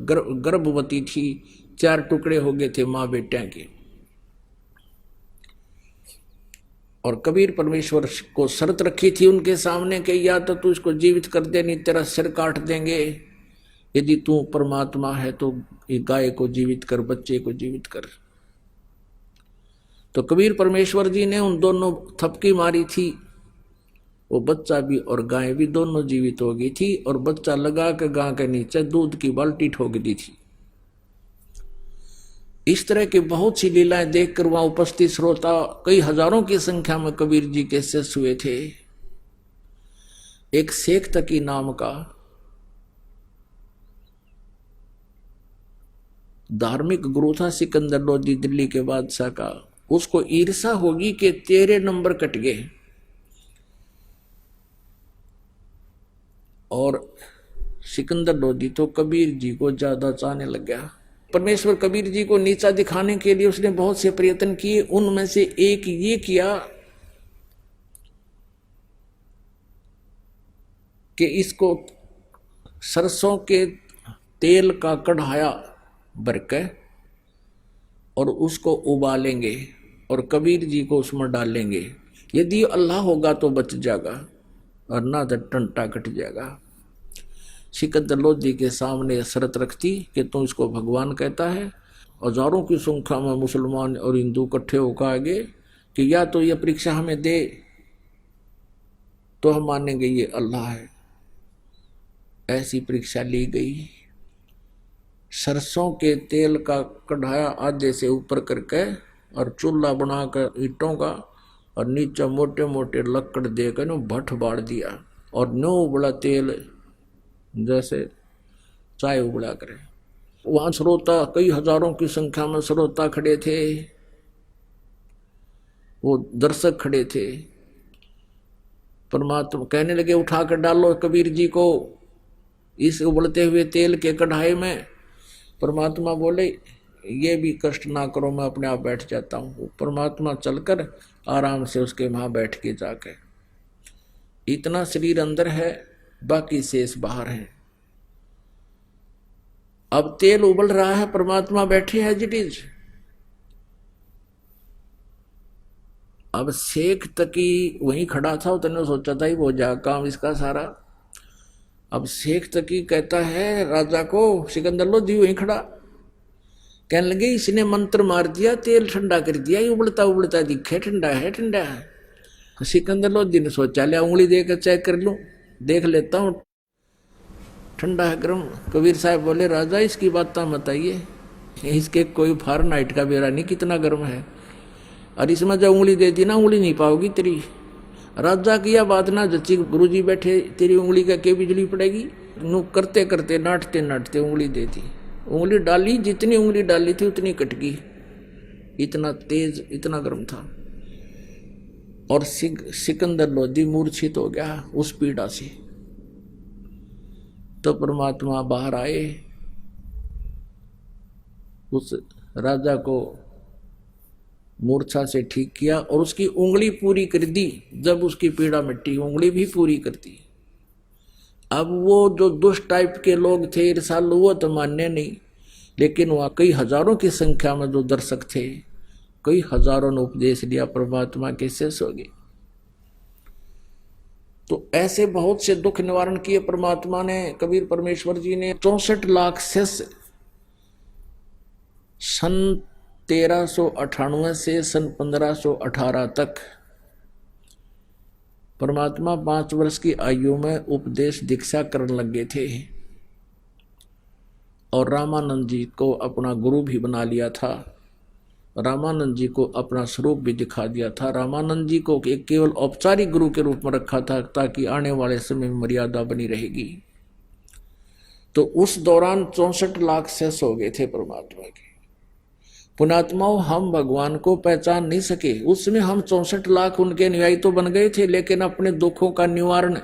गर्भवती थी, 4 टुकड़े हो गए थे माँ बेटिया के, और कबीर परमेश्वर को शर्त रखी थी उनके सामने कि या तो तू इसको जीवित कर दे, नहीं तेरा सिर काट देंगे, यदि तू परमात्मा है तो ये गाय को जीवित कर, बच्चे को जीवित कर। तो कबीर परमेश्वर जी ने उन दोनों थपकी मारी थी, वो बच्चा भी और गाय भी दोनों जीवित हो गई थी, और बच्चा लगा के गाय के नीचे दूध की बाल्टी ठोक दी थी। इस तरह की बहुत सी लीलाएं देखकर वहां उपस्थित श्रोता कई हजारों की संख्या में कबीर जी के शिष्य हुए थे। एक शेख तकी नाम का धार्मिक गुरु था सिकंदर लोधी, दिल्ली के बादशाह का, उसको ईर्षा होगी कि तेरे नंबर कट गए, और सिकंदर लोधी तो कबीर जी को ज्यादा चाहने लग गया। परमेश्वर कबीर जी को नीचा दिखाने के लिए उसने बहुत से प्रयत्न किए, उनमें से एक ये किया कि इसको सरसों के तेल का कढ़ाया भर के और उसको उबालेंगे, और कबीर जी को उसमें डालेंगे। यदि अल्लाह होगा तो बच जाएगा, और ना तो टंटा कट जाएगा। सिकंदर लोधी के सामने शर्त रखती कि तू इसको भगवान कहता है। हजारों की संख्या में मुसलमान और हिंदू इकट्ठे होकर आगे कि या तो ये परीक्षा हमें दे तो हम मानेंगे ये अल्लाह है। ऐसी परीक्षा ली गई। सरसों के तेल का कढ़ाया आधे से ऊपर करके और चूल्हा बनाकर ईंटों का, और नीचे मोटे मोटे लकड़ देकर नो भट्ट बाड़ दिया, और नो उबला तेल जैसे चाय उबला करे। वहां श्रोता कई हजारों की संख्या में श्रोता खड़े थे, वो दर्शक खड़े थे। परमात्मा कहने लगे उठा कर डालो कबीर जी को इस उबलते हुए तेल के कढ़ाई में। परमात्मा बोले ये भी कष्ट ना करो, मैं अपने आप बैठ जाता हूँ। परमात्मा चलकर आराम से उसके वहां बैठ के जाके, इतना शरीर अंदर है, बाकी शेष बाहर है। अब तेल उबल रहा है, परमात्मा बैठे हैं जिटीज। अब शेख तकी वहीं खड़ा था, उसने सोचा था ही वो जा काम इसका सारा। अब शेख तकी कहता है राजा को, सिकंदर लोधी वहीं खड़ा, कहने लगे इसने मंत्र मार दिया, तेल ठंडा कर दिया, ये उबलता उबलता दिखे, ठंडा है ठंडा है। सिकंदर लोधी ने सोचा लिया उंगली देकर चेक कर लूं, देख लेता हूं ठंडा है गर्म। कबीर साहब बोले राजा इसकी बात बताइए, इसके कोई फारेनहाइट का बेरा नहीं कितना गर्म है, और इसमें जब उंगली दे दी ना उंगली नहीं पाओगी तेरी। राजा की यह बात ना जच्ची, गुरुजी बैठे, तेरी उंगली का के बिजली पड़ेगी। नु करते करते नाटते नाटते उंगली दे दी, उंगली डाली, जितनी उंगली डाली थी उतनी कट गई, इतना तेज इतना गर्म था। और सिकंदर लोधी मूर्छित हो गया उस पीड़ा से। तो परमात्मा बाहर आए, उस राजा को मूर्छा से ठीक किया और उसकी उंगली पूरी कर दी। जब उसकी पीड़ा मिटी उंगली भी पूरी कर दी। अब वो जो दुष्ट टाइप के लोग थे ईर्षालु, वो तो मान्य नहीं, लेकिन वहां कई हजारों की संख्या में जो दर्शक थे, कई हजारों ने उपदेश दिया, परमात्मा के शेष हो गए। तो ऐसे बहुत से दुख निवारण किए परमात्मा ने, कबीर परमेश्वर जी ने। 64 लाख शिष्य सन 1398 से सन 1518 तक परमात्मा 5 वर्ष की आयु में उपदेश दीक्षा करने लगे थे, और रामानंद जी को अपना गुरु भी बना लिया था। रामानंद जी को अपना स्वरूप भी दिखा दिया था। रामानंद जी को एक केवल औपचारिक गुरु के रूप में रखा था ताकि आने वाले समय में मर्यादा बनी रहेगी। तो उस दौरान 64 लाख शेष हो गए थे परमात्मा के। पुणात्माओं, हम भगवान को पहचान नहीं सके। उसमें हम 64 लाख उनके अनुयायी तो बन गए थे, लेकिन अपने दुखों का निवारण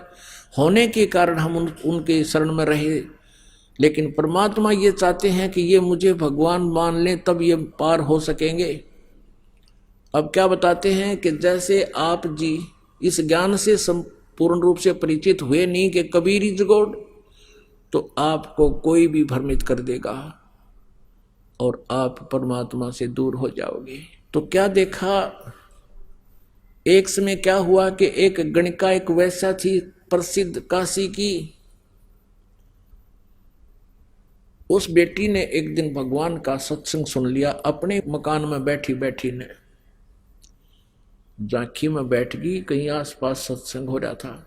होने के कारण हम उनके शरण में रहे। लेकिन परमात्मा ये चाहते हैं कि ये मुझे भगवान मान लें, तब ये पार हो सकेंगे। अब क्या बताते हैं कि जैसे आप जी इस ज्ञान से संपूर्ण रूप से परिचित हुए नहीं कि कबीर इज गॉड, तो आपको कोई भी भ्रमित कर देगा और आप परमात्मा से दूर हो जाओगे। तो क्या देखा, एक समय क्या हुआ कि एक गणिका, एक वैश्या थी प्रसिद्ध काशी की, उस बेटी ने एक दिन भगवान का सत्संग सुन लिया। अपने मकान में बैठी बैठी ने झांकी में बैठ गई, कहीं आसपास सत्संग हो रहा था।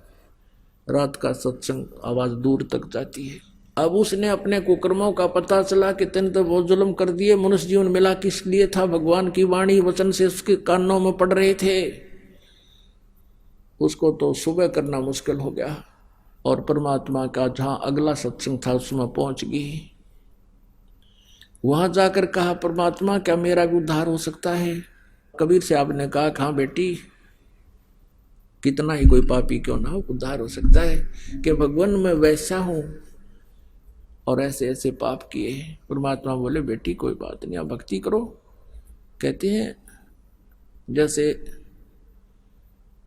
रात का सत्संग आवाज दूर तक जाती है। अब उसने अपने कुकर्मों का पता चला कि तेने तो बहुत जुल्म कर दिए, मनुष्य जीवन मिला किस लिए था, भगवान की वाणी वचन से उसके कानों में पड़ रहे थे। उसको तो सुबह करना मुश्किल हो गया, और परमात्मा का जहां अगला सत्संग था उसमें पहुंच गई। वहां जाकर कहा, परमात्मा क्या मेरा उद्धार हो सकता है? कबीर साहब ने कहा, हाँ बेटी, कितना ही कोई पापी क्यों ना हो, उद्धार हो सकता है कि भगवान मैं वैसा हूं और ऐसे ऐसे पाप किए। परमात्मा बोले, बेटी कोई बात नहीं, आप भक्ति करो। कहते हैं जैसे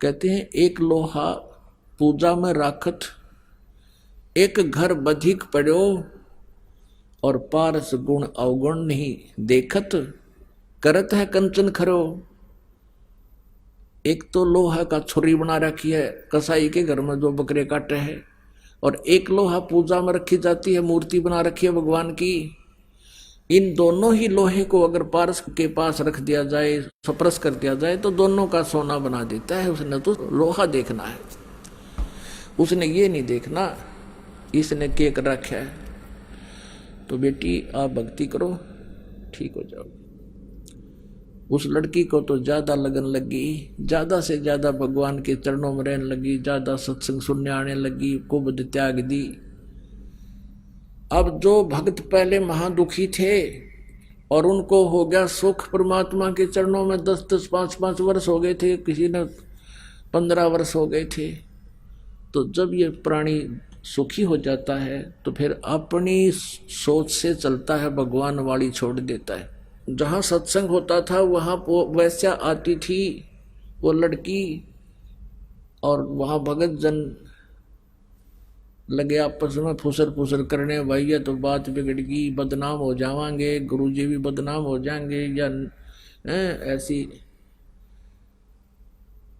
कहते हैं एक लोहा पूजा में राखत, एक घर बधिक पड़ो, और पारस गुण अवगुण नहीं देखत, करत है कंचन खरो। एक तो लोहा का छुरी बना रखी है कसाई के घर में जो बकरे काटे है, और एक लोहा पूजा में रखी जाती है, मूर्ति बना रखी है भगवान की। इन दोनों ही लोहे को अगर पारस के पास रख दिया जाए, स्पर्श कर दिया जाए, तो दोनों का सोना बना देता है। उसने तो लोहा देखना है, उसने ये नहीं देखना इसने केक रखा है। तो बेटी आप भक्ति करो, ठीक हो जाओ। उस लड़की को तो ज्यादा लगन लगी, ज्यादा से ज्यादा भगवान के चरणों में रहने लगी, ज्यादा सत्संग सुनने आने लगी, कुबद त्याग दी। अब जो भक्त पहले महादुखी थे और उनको हो गया सुख परमात्मा के चरणों में, 10-10, 5-5 वर्ष हो गए थे, किसी ने 15 वर्ष हो गए थे। तो जब ये प्राणी सुखी हो जाता है तो फिर अपनी सोच से चलता है, भगवान वाली छोड़ देता है। जहाँ सत्संग होता था वहाँ वैश्या आती थी वो लड़की, और वहाँ भगत जन लगे आपस में फुसर करने, भैया तो बात बिगड़गी, बदनाम हो जावांगे, गुरुजी भी बदनाम हो जाएंगे, या ऐसी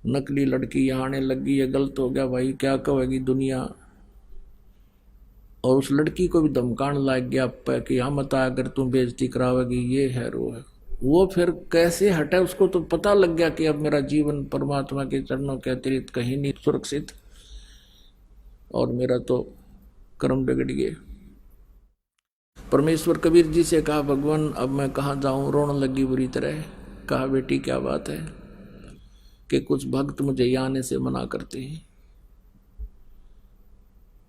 नकली लड़की यहाँ आने लगी, ये गलत हो गया भाई, क्या कहेगी दुनिया। और उस लड़की को भी धमकाने लग गया कि यहाँ मत अगर तुम बेइज्जती करावेगी, ये है वो है। वो फिर कैसे हटा, उसको तो पता लग गया कि अब मेरा जीवन परमात्मा के चरणों के अतिरिक्त कहीं नहीं सुरक्षित, और मेरा तो कर्म बिगड़ गए। परमेश्वर कबीर जी से कहा, भगवान अब मैं कहाँ जाऊं, रोने लगी बुरी तरह। कहा, बेटी क्या बात है कि कुछ भक्त मुझे यहाँ आने से मना करते हैं,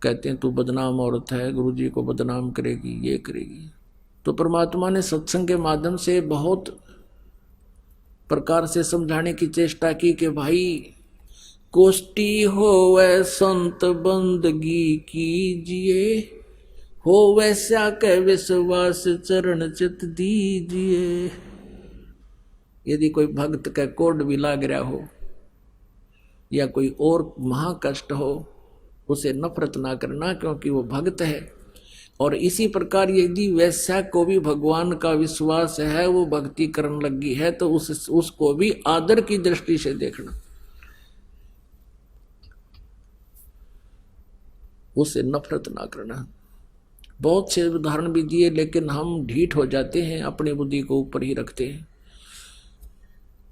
कहते हैं तू बदनाम औरत है, गुरुजी को बदनाम करेगी, ये करेगी। तो परमात्मा ने सत्संग के माध्यम से बहुत प्रकार से समझाने की चेष्टा की कि भाई कोष्टी होवे संत बंदगी कीजिए, हो वैसा के विश्वास चरण चित दीजिए। यदि कोई भक्त का कोड भी लाग रहा हो या कोई और महाकष्ट हो, उसे नफरत ना करना, क्योंकि वो भक्त है। और इसी प्रकार यदि वैश्या को भी भगवान का विश्वास है, वो भक्ति करने लगी है, तो उसको भी आदर की दृष्टि से देखना, उसे नफरत ना करना। बहुत से उदाहरण भी दिए, लेकिन हम ढीठ हो जाते हैं, अपनी बुद्धि को ऊपर ही रखते हैं।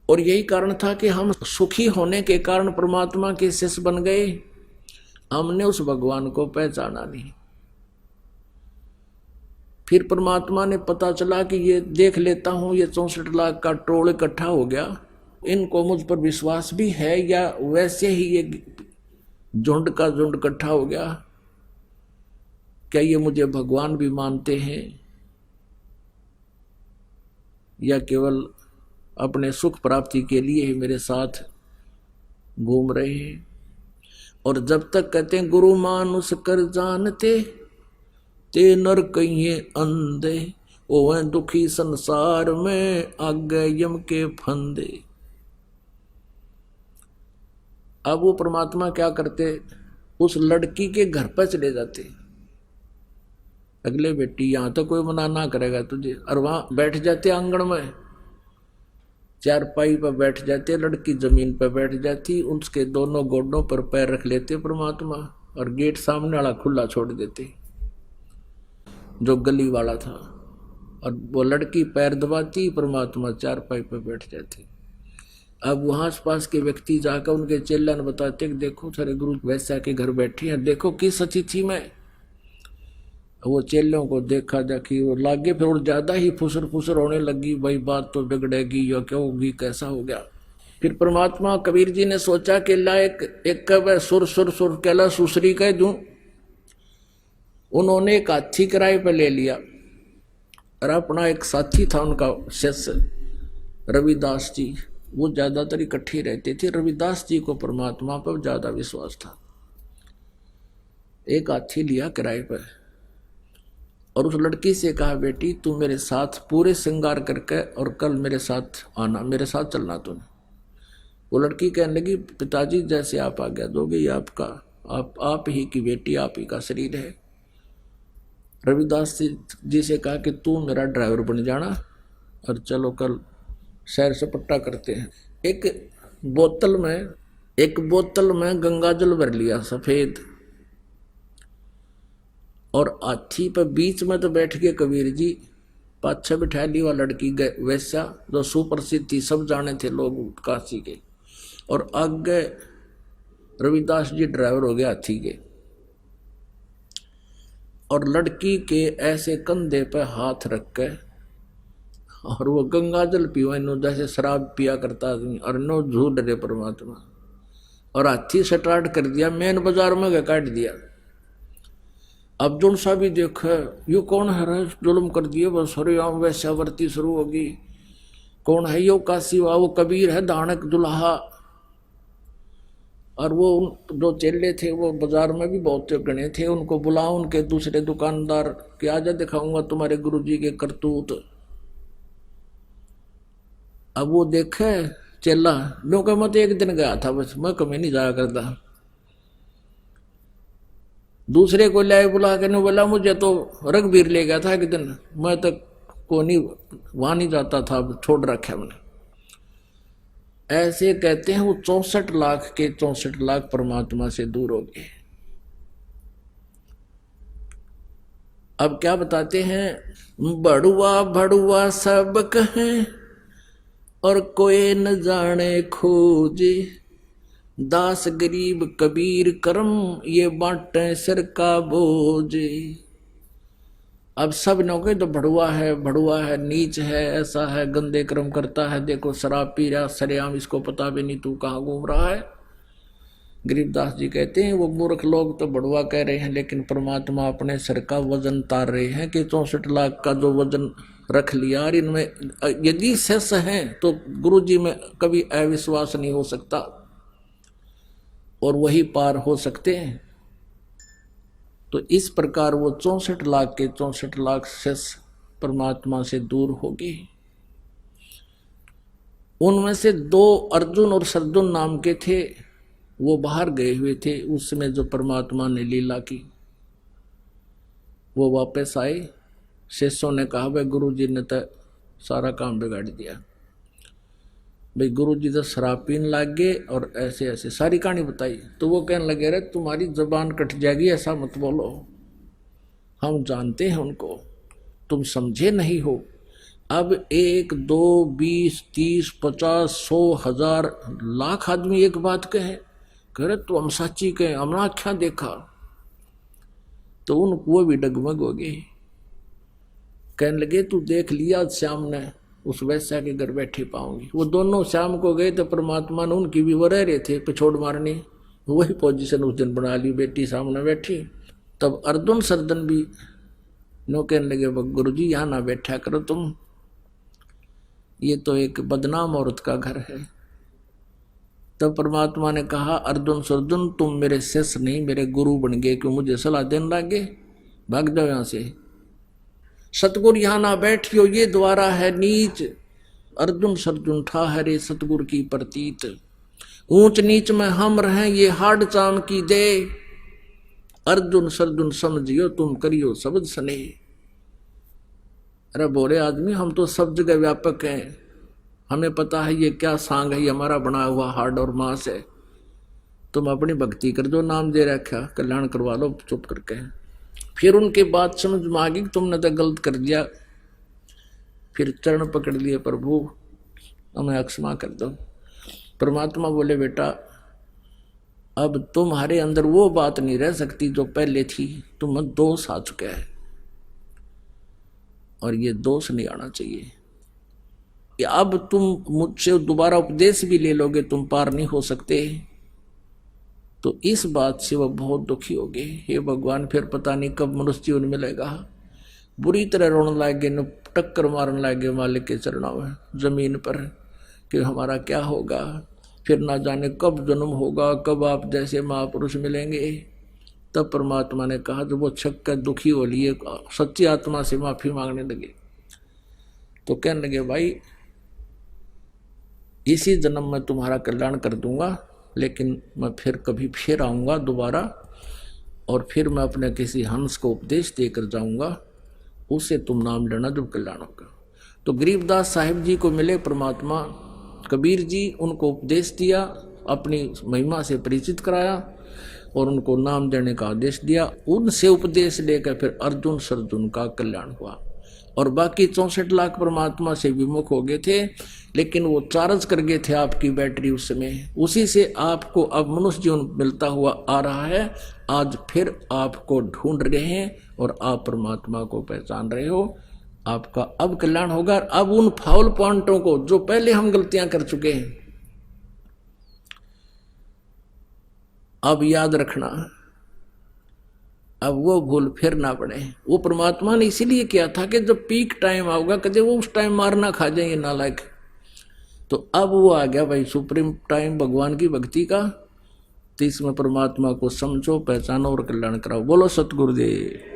और यही कारण था कि हम सुखी होने के कारण परमात्मा के शिष्य बन गए, हमने उस भगवान को पहचाना नहीं। फिर परमात्मा ने पता चला कि ये देख लेता हूं, ये 64 लाख का टोल इकट्ठा हो गया, इनको मुझ पर विश्वास भी है, या वैसे ही ये झुंड का झुंड इकट्ठा हो गया, क्या ये मुझे भगवान भी मानते हैं या केवल अपने सुख प्राप्ति के लिए ही मेरे साथ घूम रहे हैं। और जब तक कहते हैं गुरु मानुष कर जानते, ते नर कहिए अंधे, ओवे दुखी संसार में आगे यम के फंदे। अब वो परमात्मा क्या करते, उस लड़की के घर पर चले जाते, अगले बेटी यहां तो कोई मना ना करेगा तुझे, और वहां बैठ जाते आंगन में, चारपाई पर बैठ जाते, लड़की जमीन पर बैठ जाती, उसके दोनों गोडों पर पैर रख लेते परमात्मा, और गेट सामने वाला खुला छोड़ देते जो गली वाला था, और वो लड़की पैर दबाती, परमात्मा चारपाई पर बैठ जाते। अब वहां आस पास के व्यक्ति जाकर उनके चेला ने बताते कि देखो सारे गुरु वैश्या के घर बैठे हैं, देखो किस अतिथि में। वो चेलों को देखा जाकि वो लागे, फिर और ज्यादा ही फुसर होने लगी, भाई बात तो बिगड़ेगी या क्या होगी, कैसा हो गया। फिर परमात्मा कबीर जी ने सोचा कि ला एक कब सुर सुर सुर कहला सुसरी कह दूं। उन्होंने एक हाथी किराए पर ले लिया, और अपना एक साथी था उनका शिष्य रविदास जी, वो ज्यादातर इकट्ठे रहते थे। रविदास जी को परमात्मा पर ज्यादा विश्वास था। एक हाथी लिया किराए पर, और उस लड़की से कहा, बेटी तू मेरे साथ पूरे श्रृंगार करके और कल मेरे साथ आना, मेरे साथ चलना तूने। वो लड़की कहने लगी, पिताजी जैसे आप आज्ञा दोगे, ये आपका, आप ही की बेटी, आप ही का शरीर है। रविदास जी से कहा कि तू मेरा ड्राइवर बन जाना, और चलो कल सैर सपट्टा करते हैं। एक बोतल में, एक बोतल में गंगा जल भर लिया सफेद, और हाथी पर बीच में तो बैठ गए कबीर जी, पाछे बिठा ली वह लड़की वैसा जो सुप्रसिद्ध थी, सब जाने थे लोग काशी के, और आगे रविदास जी ड्राइवर हो गए हाथी के, और लड़की के ऐसे कंधे पे हाथ रख के और वो गंगा जल पीवा, नो जैसे शराब पिया करता आदमी, और नो झूठ रे परमात्मा, और हाथी स्टार्ट कर दिया, मेन बाजार में काट दिया। अब जो सा भी देख यो कौन है, जुल्म कर दिए, बस हरियाम वैश्यावर्ती शुरू होगी, कौन है यो काशी वा, वो कबीर है दानक दुल्हा। और वो जो चेले थे वो बाजार में भी बहुत गणे थे, उनको बुलाओ, उनके दूसरे दुकानदार कि आजा दिखाऊंगा तुम्हारे गुरुजी के करतूत। अब वो देखे चेला, लो का मत एक दिन गया था बस, मैं कभी नहीं जाया करता। दूसरे को लाए बुला के नहीं, बोला मुझे तो रघुवीर ले गया था एक दिन, मैं तो को नहीं वहां नहीं जाता था, छोड़ रखा मैंने। ऐसे कहते हैं वो 64 लाख के 64 लाख परमात्मा से दूर हो गए। अब क्या बताते हैं, बड़ुआ बड़ुआ सब कहें और कोई न जाने खोजे, दास गरीब कबीर करम ये बांटे सिर का बोझे। अब सब नौके तो भड़ुआ है, नीच है, ऐसा है, गंदे कर्म करता है, देखो शराब पी रहा सरेआम, इसको पता भी नहीं तू कहाँ घूम रहा है। गरीबदास जी कहते हैं वो मूर्ख लोग तो भड़ुआ कह रहे हैं, लेकिन परमात्मा अपने सिर का वजन तार रहे हैं कि 64 लाख का जो वजन रख लिया, और इनमें यदि शेष है तो गुरु जी में कभी अविश्वास नहीं हो सकता, और वही पार हो सकते हैं। तो इस प्रकार वो 64 लाख के 64 लाख शेष परमात्मा से दूर हो गए। उनमें से 2 अर्जुन और सरजुन नाम के थे, वो बाहर गए हुए थे उस समय जो परमात्मा ने लीला की, वो वापस आए। शिष्यों ने कहा भाई गुरु जी ने तो सारा काम बिगाड़ दिया, भाई गुरु जी तो शराब पीने लग गए और ऐसे ऐसे सारी कहानी बताई। तो वो कहने लगे, रे तुम्हारी जबान कट जाएगी, ऐसा मत बोलो, हम जानते हैं उनको, तुम समझे नहीं हो। अब 1 2 20 30 50 100 1000 लाख आदमी एक बात कहे, कह रहे तो हम सच्ची कहे, हमने अच्छा देखा, तो उनको वो भी डगमग हो गए। कहने लगे तू देख लिया श्याम ने, उस वैश्या के घर बैठे पाऊंगी। वो दोनों शाम को गए तो परमात्मा ने उनकी भी वो रह रहे थे पिछोड़ मारनी, वही पोजीशन उस दिन बना ली, बेटी सामने बैठी। तब अर्जुन सरदन भी नो कहने लगे गुरु जी यहाँ ना बैठा करो तुम, ये तो एक बदनाम औरत का घर है। तब परमात्मा ने कहा अर्जुन सरदन तुम मेरे शिष्य नहीं मेरे गुरु बन गए, क्यों मुझे सलाह देने लगे, भाग जाओ यहाँ से। सतगुरु यहाँ ना बैठियो ये द्वारा है नीच, अर्जुन सरजुन ठा हरे सतगुरु की प्रतीत। ऊंच नीच में हम रहें ये हाड चाम की दे, अर्जुन सरजुन समझियो तुम करियो शब्द सने। अरे बोले आदमी हम तो सब जगह व्यापक हैं, हमें पता है ये क्या सांग है, ये हमारा बना हुआ हाड और मांस है, तुम अपनी भक्ति कर दो, नाम दे रखा कल्याण करवा लो चुप करके। फिर उनके बात समझ में आ गई तुमने तो गलत कर दिया, फिर चरण पकड़ लिए प्रभु हमें क्षमा कर दो। परमात्मा बोले बेटा अब तुम्हारे अंदर वो बात नहीं रह सकती जो पहले थी, तुम्हें दोष आ चुका है और ये दोष नहीं आना चाहिए। अब तुम मुझसे दोबारा उपदेश भी ले लोगे तुम पार नहीं हो सकते। तो इस बात से वह बहुत दुखी हो गए, हे भगवान फिर पता नहीं कब मनुष्य जीवन मिलेगा। बुरी तरह रोने लगे, न टक्कर मारने लगे मालिक के चरणों में जमीन पर कि हमारा क्या होगा, फिर ना जाने कब जन्म होगा, कब आप जैसे महापुरुष मिलेंगे। तब परमात्मा ने कहा जब वो छक कर दुखी हो लिए सच्ची आत्मा से माफी मांगने लगे, तो कहने लगे भाई इसी जन्म में तुम्हारा कल्याण कर दूंगा, लेकिन मैं फिर कभी फिर आऊँगा दोबारा, और फिर मैं अपने किसी हंस को उपदेश देकर जाऊँगा, उससे तुम नाम लेना जब कल्याण होगा। तो गरीबदास साहिब जी को मिले परमात्मा, कबीर जी उनको उपदेश दिया, अपनी महिमा से परिचित कराया और उनको नाम देने का आदेश दिया। उनसे उपदेश लेकर फिर अर्जुन सर्जुन का कल्याण हुआ और बाकी 64 लाख परमात्मा से विमुख हो गए थे, लेकिन वो चार्ज कर गए थे आपकी बैटरी उस समय। उसी से आपको अब मनुष्य जीवन मिलता हुआ आ रहा है। आज फिर आपको ढूंढ रहे हैं और आप परमात्मा को पहचान रहे हो। आपका अब कल्याण होगा। अब उन फाउल पॉइंटों को जो पहले हम गलतियां कर चुके हैं, अब याद रखना, अब वो भूल फिर ना पड़े। वो परमात्मा ने इसीलिए किया था कि जब पीक टाइम आऊगा कदे वो उस टाइम मारना खा जाएंगे नालायक। तो अब वो आ गया भाई सुप्रीम टाइम भगवान की भक्ति का। तो इसमें परमात्मा को समझो, पहचानो और कल्याण कराओ। बोलो सतगुरुदेव।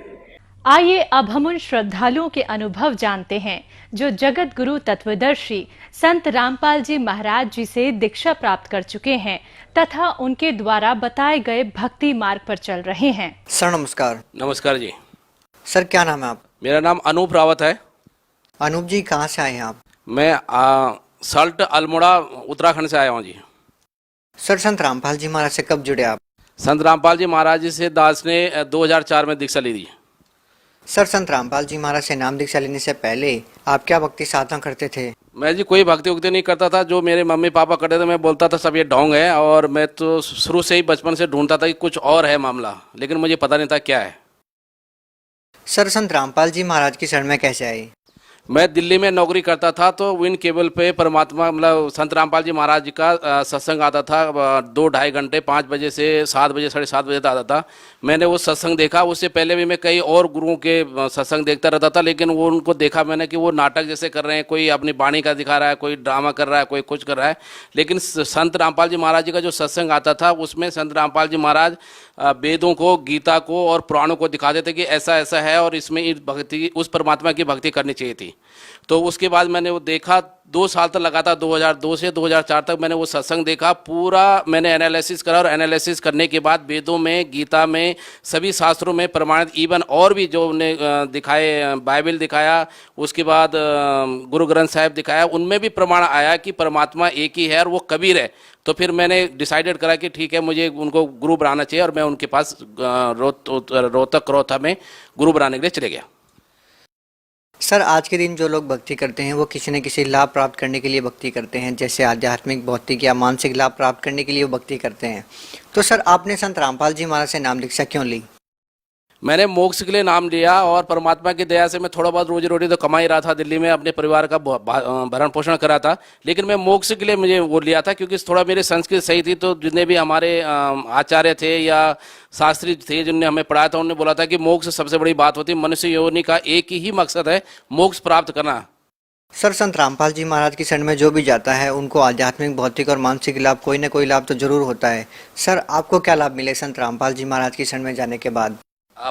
आइए अब हम उन श्रद्धालुओं के अनुभव जानते हैं जो जगत गुरु तत्वदर्शी संत रामपाल जी महाराज जी से दीक्षा प्राप्त कर चुके हैं तथा उनके द्वारा बताए गए भक्ति मार्ग पर चल रहे हैं। सर नमस्कार। नमस्कार जी। सर क्या नाम है आप? मेरा नाम अनूप रावत है। अनूप जी कहाँ से आए हैं आप? मैं सल्ट अल्मोड़ा उत्तराखंड से आया हूँ जी। सर संत रामपाल जी महाराज से कब जुड़े आप? संत रामपाल जी महाराज जी से दास ने 2004 में दीक्षा ली थी। सर संत रामपाल जी महाराज से नाम दीक्षा लेने से पहले आप क्या भक्ति साधना करते थे? मैं जी कोई भक्ति उक्ति नहीं करता था। जो मेरे मम्मी पापा करते थे मैं बोलता था सब ये ढोंग है, और मैं तो शुरू से ही बचपन से ढूंढता था कि कुछ और है मामला, लेकिन मुझे पता नहीं था क्या है। सर संत रामपाल जी महाराज की शरण में कैसे आए? मैं दिल्ली में नौकरी करता था, तो विन केबल पे परमात्मा मतलब संत रामपाल जी महाराज जी का सत्संग आता था 2-2.5 घंटे, 5 बजे से 7 बजे 7:30 बजे तक आता था। मैंने वो सत्संग देखा। उससे पहले भी मैं कई और गुरुओं के सत्संग देखता रहता था, लेकिन वो उनको देखा मैंने कि वो नाटक जैसे कर रहे हैं, कोई अपनी वाणी का दिखा रहा है, कोई ड्रामा कर रहा है, कोई कुछ कर रहा है। लेकिन संत रामपाल जी महाराज जी का जो सत्संग आता था उसमें संत रामपाल जी महाराज वेदों को, गीता को और पुराणों को दिखाते थे कि ऐसा ऐसा है और इसमें इस भक्ति, उस परमात्मा की भक्ति करनी चाहिए थी। तो उसके बाद मैंने वो देखा। 2 साल तक लगातार 2002 से 2004 तक मैंने वो सत्संग देखा। पूरा मैंने एनालिसिस करा और एनालिसिस करने के बाद वेदों में, गीता में, सभी शास्त्रों में प्रमाणित, इवन और भी जो उन्हें दिखाए, बाइबल दिखाया, उसके बाद गुरु ग्रंथ साहिब दिखाया, उनमें भी प्रमाण आया कि परमात्मा एक ही है और वो कबीर है। तो फिर मैंने डिसाइडेड करा कि ठीक है, मुझे उनको गुरु बनाना चाहिए, और मैं उनके पास रोहतक रोहता में गुरु बनाने के लिए चले गया। सर आज के दिन जो लोग भक्ति करते हैं वो किसी न किसी लाभ प्राप्त करने के लिए भक्ति करते हैं, जैसे आध्यात्मिक, भौतिक या मानसिक लाभ प्राप्त करने के लिए वो भक्ति करते हैं। तो सर आपने संत रामपाल जी महाराज से नाम दीक्षा क्यों ली? मैंने मोक्ष के लिए नाम लिया, और परमात्मा की दया से मैं थोड़ा बहुत रोजी रोटी तो कमा ही रहा था। दिल्ली में अपने परिवार का भरण पोषण करा था, लेकिन मैं मोक्ष के लिए मुझे वो लिया था क्योंकि थोड़ा मेरी संस्कृत सही थी। तो जितने भी हमारे आचार्य थे या शास्त्री थे जिनने हमें पढ़ाया था, उन्होंने बोला था कि मोक्ष सबसे बड़ी बात होती है। मनुष्य योनि का एक ही मकसद है, मोक्ष प्राप्त करना। सर संत रामपाल जी महाराज की शरण में जो भी जाता है उनको आध्यात्मिक, भौतिक और मानसिक लाभ, कोई न कोई लाभ तो जरूर होता है। सर आपको क्या लाभ मिले संत रामपाल जी महाराज की शरण में जाने के बाद?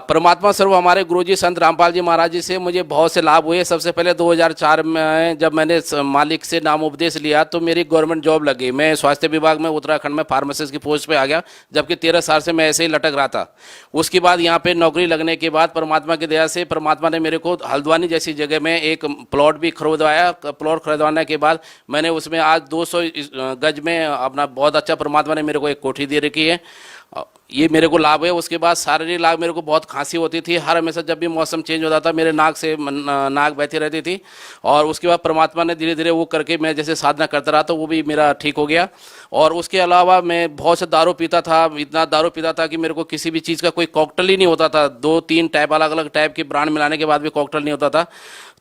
परमात्मा स्वरूप हमारे गुरुजी संत रामपाल जी महाराज जी से मुझे बहुत से लाभ हुए। सबसे पहले 2004 में जब मैंने मालिक से नाम उपदेश लिया तो मेरी गवर्नमेंट जॉब लगी। मैं स्वास्थ्य विभाग में उत्तराखंड में फार्मासिस्ट की पोस्ट पे आ गया, जबकि 13 साल से मैं ऐसे ही लटक रहा था। उसके बाद यहाँ पे नौकरी लगने के बाद परमात्मा की दया से परमात्मा ने मेरे को हल्द्वानी जैसी जगह में एक प्लॉट भी खरीदवाया। प्लॉट खरीदवाने के बाद मैंने उसमें आज 200 गज में अपना बहुत अच्छा परमात्मा ने मेरे को एक कोठी दे रखी है। ये मेरे को लाभ है। उसके बाद शारीरिक लाभ, मेरे को बहुत खांसी होती थी हर हमेशा, जब भी मौसम चेंज होता था मेरे नाक से नाक बहती रहती थी। और उसके बाद परमात्मा ने धीरे धीरे वो करके मैं जैसे साधना करता रहा तो वो भी मेरा ठीक हो गया। और उसके अलावा मैं बहुत से दारू पीता था, इतना दारू पीता था कि मेरे को किसी भी चीज़ का कोई कॉकटेल ही नहीं होता था। 2-3 टाइप अलग अलग टाइप के ब्रांड मिलाने के बाद भी कॉकटेल नहीं होता था,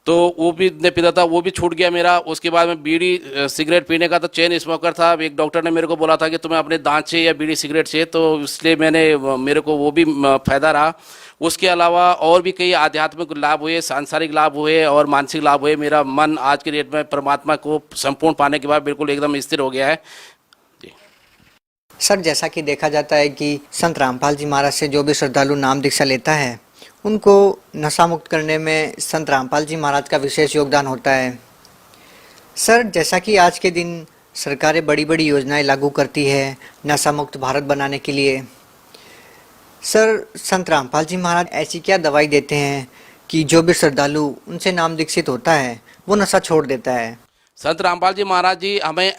तो वो भी नहीं पीता था, वो भी छूट गया मेरा। उसके बाद में बीड़ी सिगरेट पीने का तो चेन स्मोकर था। एक डॉक्टर ने मेरे को बोला था कि तुम्हें अपने दांत से या बीड़ी सिगरेट से, तो इसलिए मेरे को वो भी फायदा रहा। उसके अलावा और भी कई आध्यात्मिक लाभ हुए, सांसारिक लाभ हुए और मानसिक लाभ हुए। मेरा मन आज के डेट में परमात्मा को संपूर्ण पाने के बाद बिल्कुल एकदम स्थिर हो गया है। सर जैसा कि देखा जाता है कि संत रामपाल जी महाराज से जो भी श्रद्धालु नाम दीक्षा लेता है उनको नशा मुक्त करने में संत रामपाल जी महाराज का विशेष योगदान होता है। सर जैसा कि आज के दिन सरकारें बड़ी बड़ी योजनाएं लागू करती है नशा मुक्त भारत बनाने के लिए, सर संत रामपाल जी महाराज ऐसी क्या दवाई देते हैं कि जो भी श्रद्धालु उनसे नाम दीक्षित होता है वो नशा छोड़ देता है? संत रामपाल जी महाराज जी हमें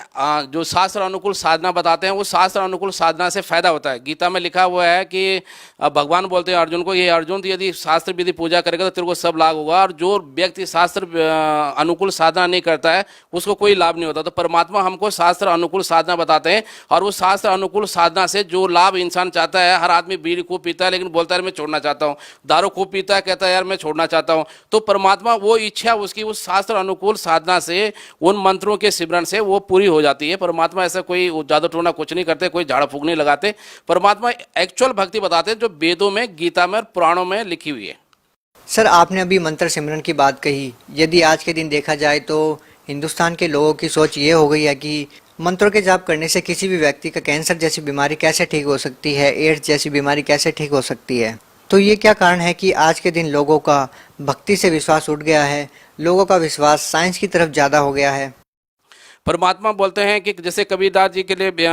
जो शास्त्र अनुकूल साधना बताते हैं, वो शास्त्र अनुकूल साधना से फायदा होता है। गीता में लिखा हुआ है कि भगवान बोलते हैं अर्जुन को, ये अर्जुन तो यदि शास्त्र विधि पूजा करेगा तो तेरे को सब लाभ होगा, और जो व्यक्ति शास्त्र अनुकूल साधना नहीं करता है उसको कोई लाभ नहीं होता। तो परमात्मा हमको शास्त्र अनुकूल साधना बताते हैं, और उस शास्त्र अनुकूल साधना से जो लाभ इंसान चाहता है, हर आदमी बीड़ी खूब पीता है लेकिन बोलता है मैं छोड़ना चाहता हूँ, दारू खूब पीता है कहता है यार मैं छोड़ना चाहता हूँ, तो परमात्मा वो इच्छा उसकी उस शास्त्र अनुकूल साधना से, उन मंत्रों के सिमरन से वो पूरी हो जाती है। परमात्मा ऐसा कोई जादू टोना कुछ नहीं करते, कोई झाड़ फूक नहीं लगाते। परमात्मा एक्चुअल भक्ति बताते हैं जो वेदों में, गीता में और पुराणों में लिखी हुई है। सर, आपने अभी मंत्र सिमरन की बात कही। यदि आज के दिन देखा जाए तो हिंदुस्तान के लोगों की सोच ये हो गई है कि मंत्रों के जाप करने से किसी भी व्यक्ति का कैंसर जैसी बीमारी कैसे ठीक हो सकती है, एड्स जैसी बीमारी कैसे ठीक हो सकती है। तो ये क्या कारण है कि आज के दिन लोगों का भक्ति से विश्वास उठ गया है, लोगों का विश्वास साइंस की तरफ ज़्यादा हो गया है? परमात्मा बोलते हैं कि जैसे कबीरदास जी के लिए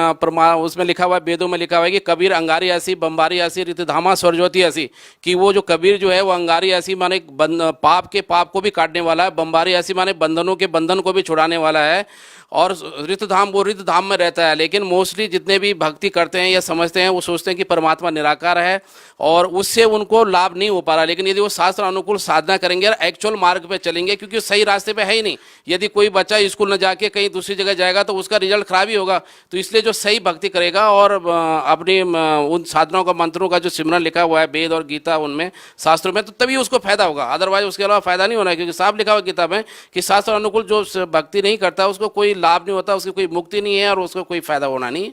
उसमें लिखा हुआ है, वेदों में लिखा हुआ है कि कबीर अंगारी ऐसी बम्बारी ऐसी रितधामा स्वरज्योति ऐसी, कि वो जो कबीर जो है वो अंगारी ऐसी माने पाप के पाप को भी काटने वाला है, बम्बारी ऐसी माने बंधनों के बंधन को भी छुड़ाने वाला है, और रितधाम वो रितधाम में रहता है। लेकिन मोस्टली जितने भी भक्ति करते हैं या समझते हैं वो सोचते हैं कि परमात्मा निराकार है और उससे उनको लाभ नहीं हो पा रहा। लेकिन यदि वो शास्त्र अनुकूल साधना करेंगे और एक्चुअल मार्ग पे चलेंगे, क्योंकि वो सही रास्ते पे है ही नहीं। यदि कोई बच्चा स्कूल न जाके कहीं दूसरी जगह जाएगा तो उसका रिजल्ट खराब ही होगा। तो इसलिए जो सही भक्ति करेगा और अपनी उन साधनाओं का, मंत्रों का जो सिमरन लिखा हुआ है वेद और गीता उनमें शास्त्रों में, तो तभी उसको फायदा होगा। अदरवाइज उसके अलावा फायदा नहीं होना है, क्योंकि साफ लिखा हुआ गीता में कि शास्त्र अनुकूल जो भक्ति नहीं करता उसको कोई लाभ नहीं होता, उसकी कोई मुक्ति नहीं है और उसको कोई फायदा होना नहीं।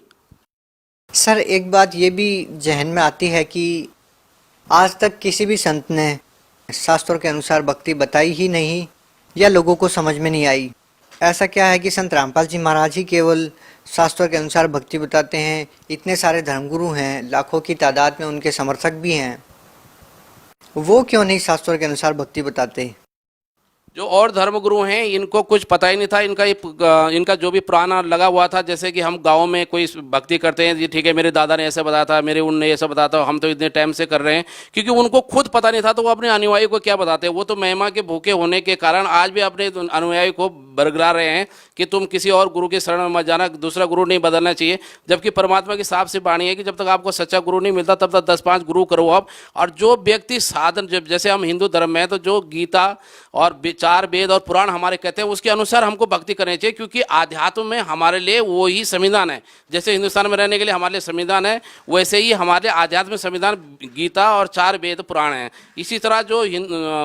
सर, एक बात ये भी जहन में आती है कि आज तक किसी भी संत ने शास्त्रों के अनुसार भक्ति बताई ही नहीं या लोगों को समझ में नहीं आई। ऐसा क्या है कि संत रामपाल जी महाराज ही केवल शास्त्रों के अनुसार भक्ति बताते हैं? इतने सारे धर्मगुरु हैं, लाखों की तादाद में उनके समर्थक भी हैं, वो क्यों नहीं शास्त्रों के अनुसार भक्ति बताते? जो और धर्मगुरु हैं इनको कुछ पता ही नहीं था। इनका जो भी पुराना लगा हुआ था, जैसे कि हम गांव में कोई भक्ति करते हैं जी, ठीक है मेरे दादा ने ऐसे बताया था, मेरे उनने ऐसा बताया था, हम तो इतने टाइम से कर रहे हैं, क्योंकि उनको खुद पता नहीं था तो वो अपने अनुयायी को क्या बताते हैं। वो तो महिमा के भूखे होने के कारण आज भी अपने अनुयायी को बरगला रहे हैं कि तुम किसी और गुरु के शरण में मत जाना, दूसरा गुरु नहीं बदलना चाहिए। जबकि परमात्मा की साफ सी वाणी है कि जब तक आपको सच्चा गुरु नहीं मिलता तब तक 10-5 गुरु करो आप। और जो व्यक्ति साधन, जैसे हम हिंदू धर्म में हैं तो जो गीता और 4 वेद और पुराण हमारे कहते हैं उसके अनुसार हमको भक्ति करनी चाहिए, क्योंकि आध्यात्म में हमारे लिए वो ही संविधान है। जैसे हिंदुस्तान में रहने के लिए हमारे लिए संविधान है, वैसे ही हमारे आध्यात्म में संविधान गीता और 4 वेद पुराण हैं। इसी तरह जो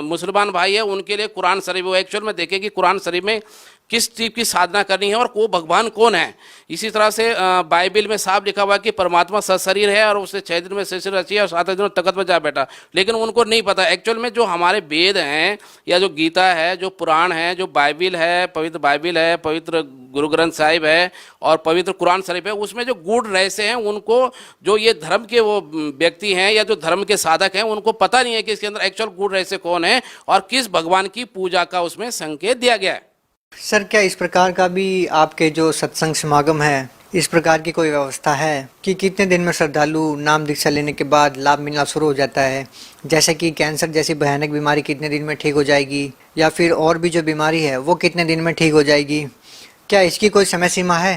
मुसलमान भाई है उनके लिए कुरान शरीफ, वो एक्चुअल में देखें कि कुरान शरीफ में किस चीज की साधना करनी है और वो भगवान कौन है। इसी तरह से बाइबल में साफ लिखा हुआ है कि परमात्मा सशरीर है और उसने 6 दिन में सृष्टि रची है और 7 दिन में तख्त पर जा बैठा। लेकिन उनको नहीं पता एक्चुअल में जो हमारे वेद हैं या जो गीता है, जो पुराण है, जो बाइबल है, पवित्र बाइबल है, पवित्र गुरु ग्रंथ साहिब है और पवित्र कुरान शरीफ है, उसमें जो गूढ़ रहस्य हैं उनको, जो ये धर्म के वो व्यक्ति हैं या जो धर्म के साधक हैं उनको पता नहीं है कि इसके अंदर एक्चुअल गूढ़ रहस्य कौन है और किस भगवान की पूजा का उसमें संकेत दिया गया है। सर, क्या इस प्रकार का भी आपके जो सत्संग समागम है, इस प्रकार की कोई व्यवस्था है कि कितने दिन में श्रद्धालु नाम दीक्षा लेने के बाद लाभ मिलना शुरू हो जाता है? जैसे कि कैंसर जैसी भयानक बीमारी कितने दिन में ठीक हो जाएगी, या फिर और भी जो बीमारी है वो कितने दिन में ठीक हो जाएगी? क्या इसकी कोई समय सीमा है?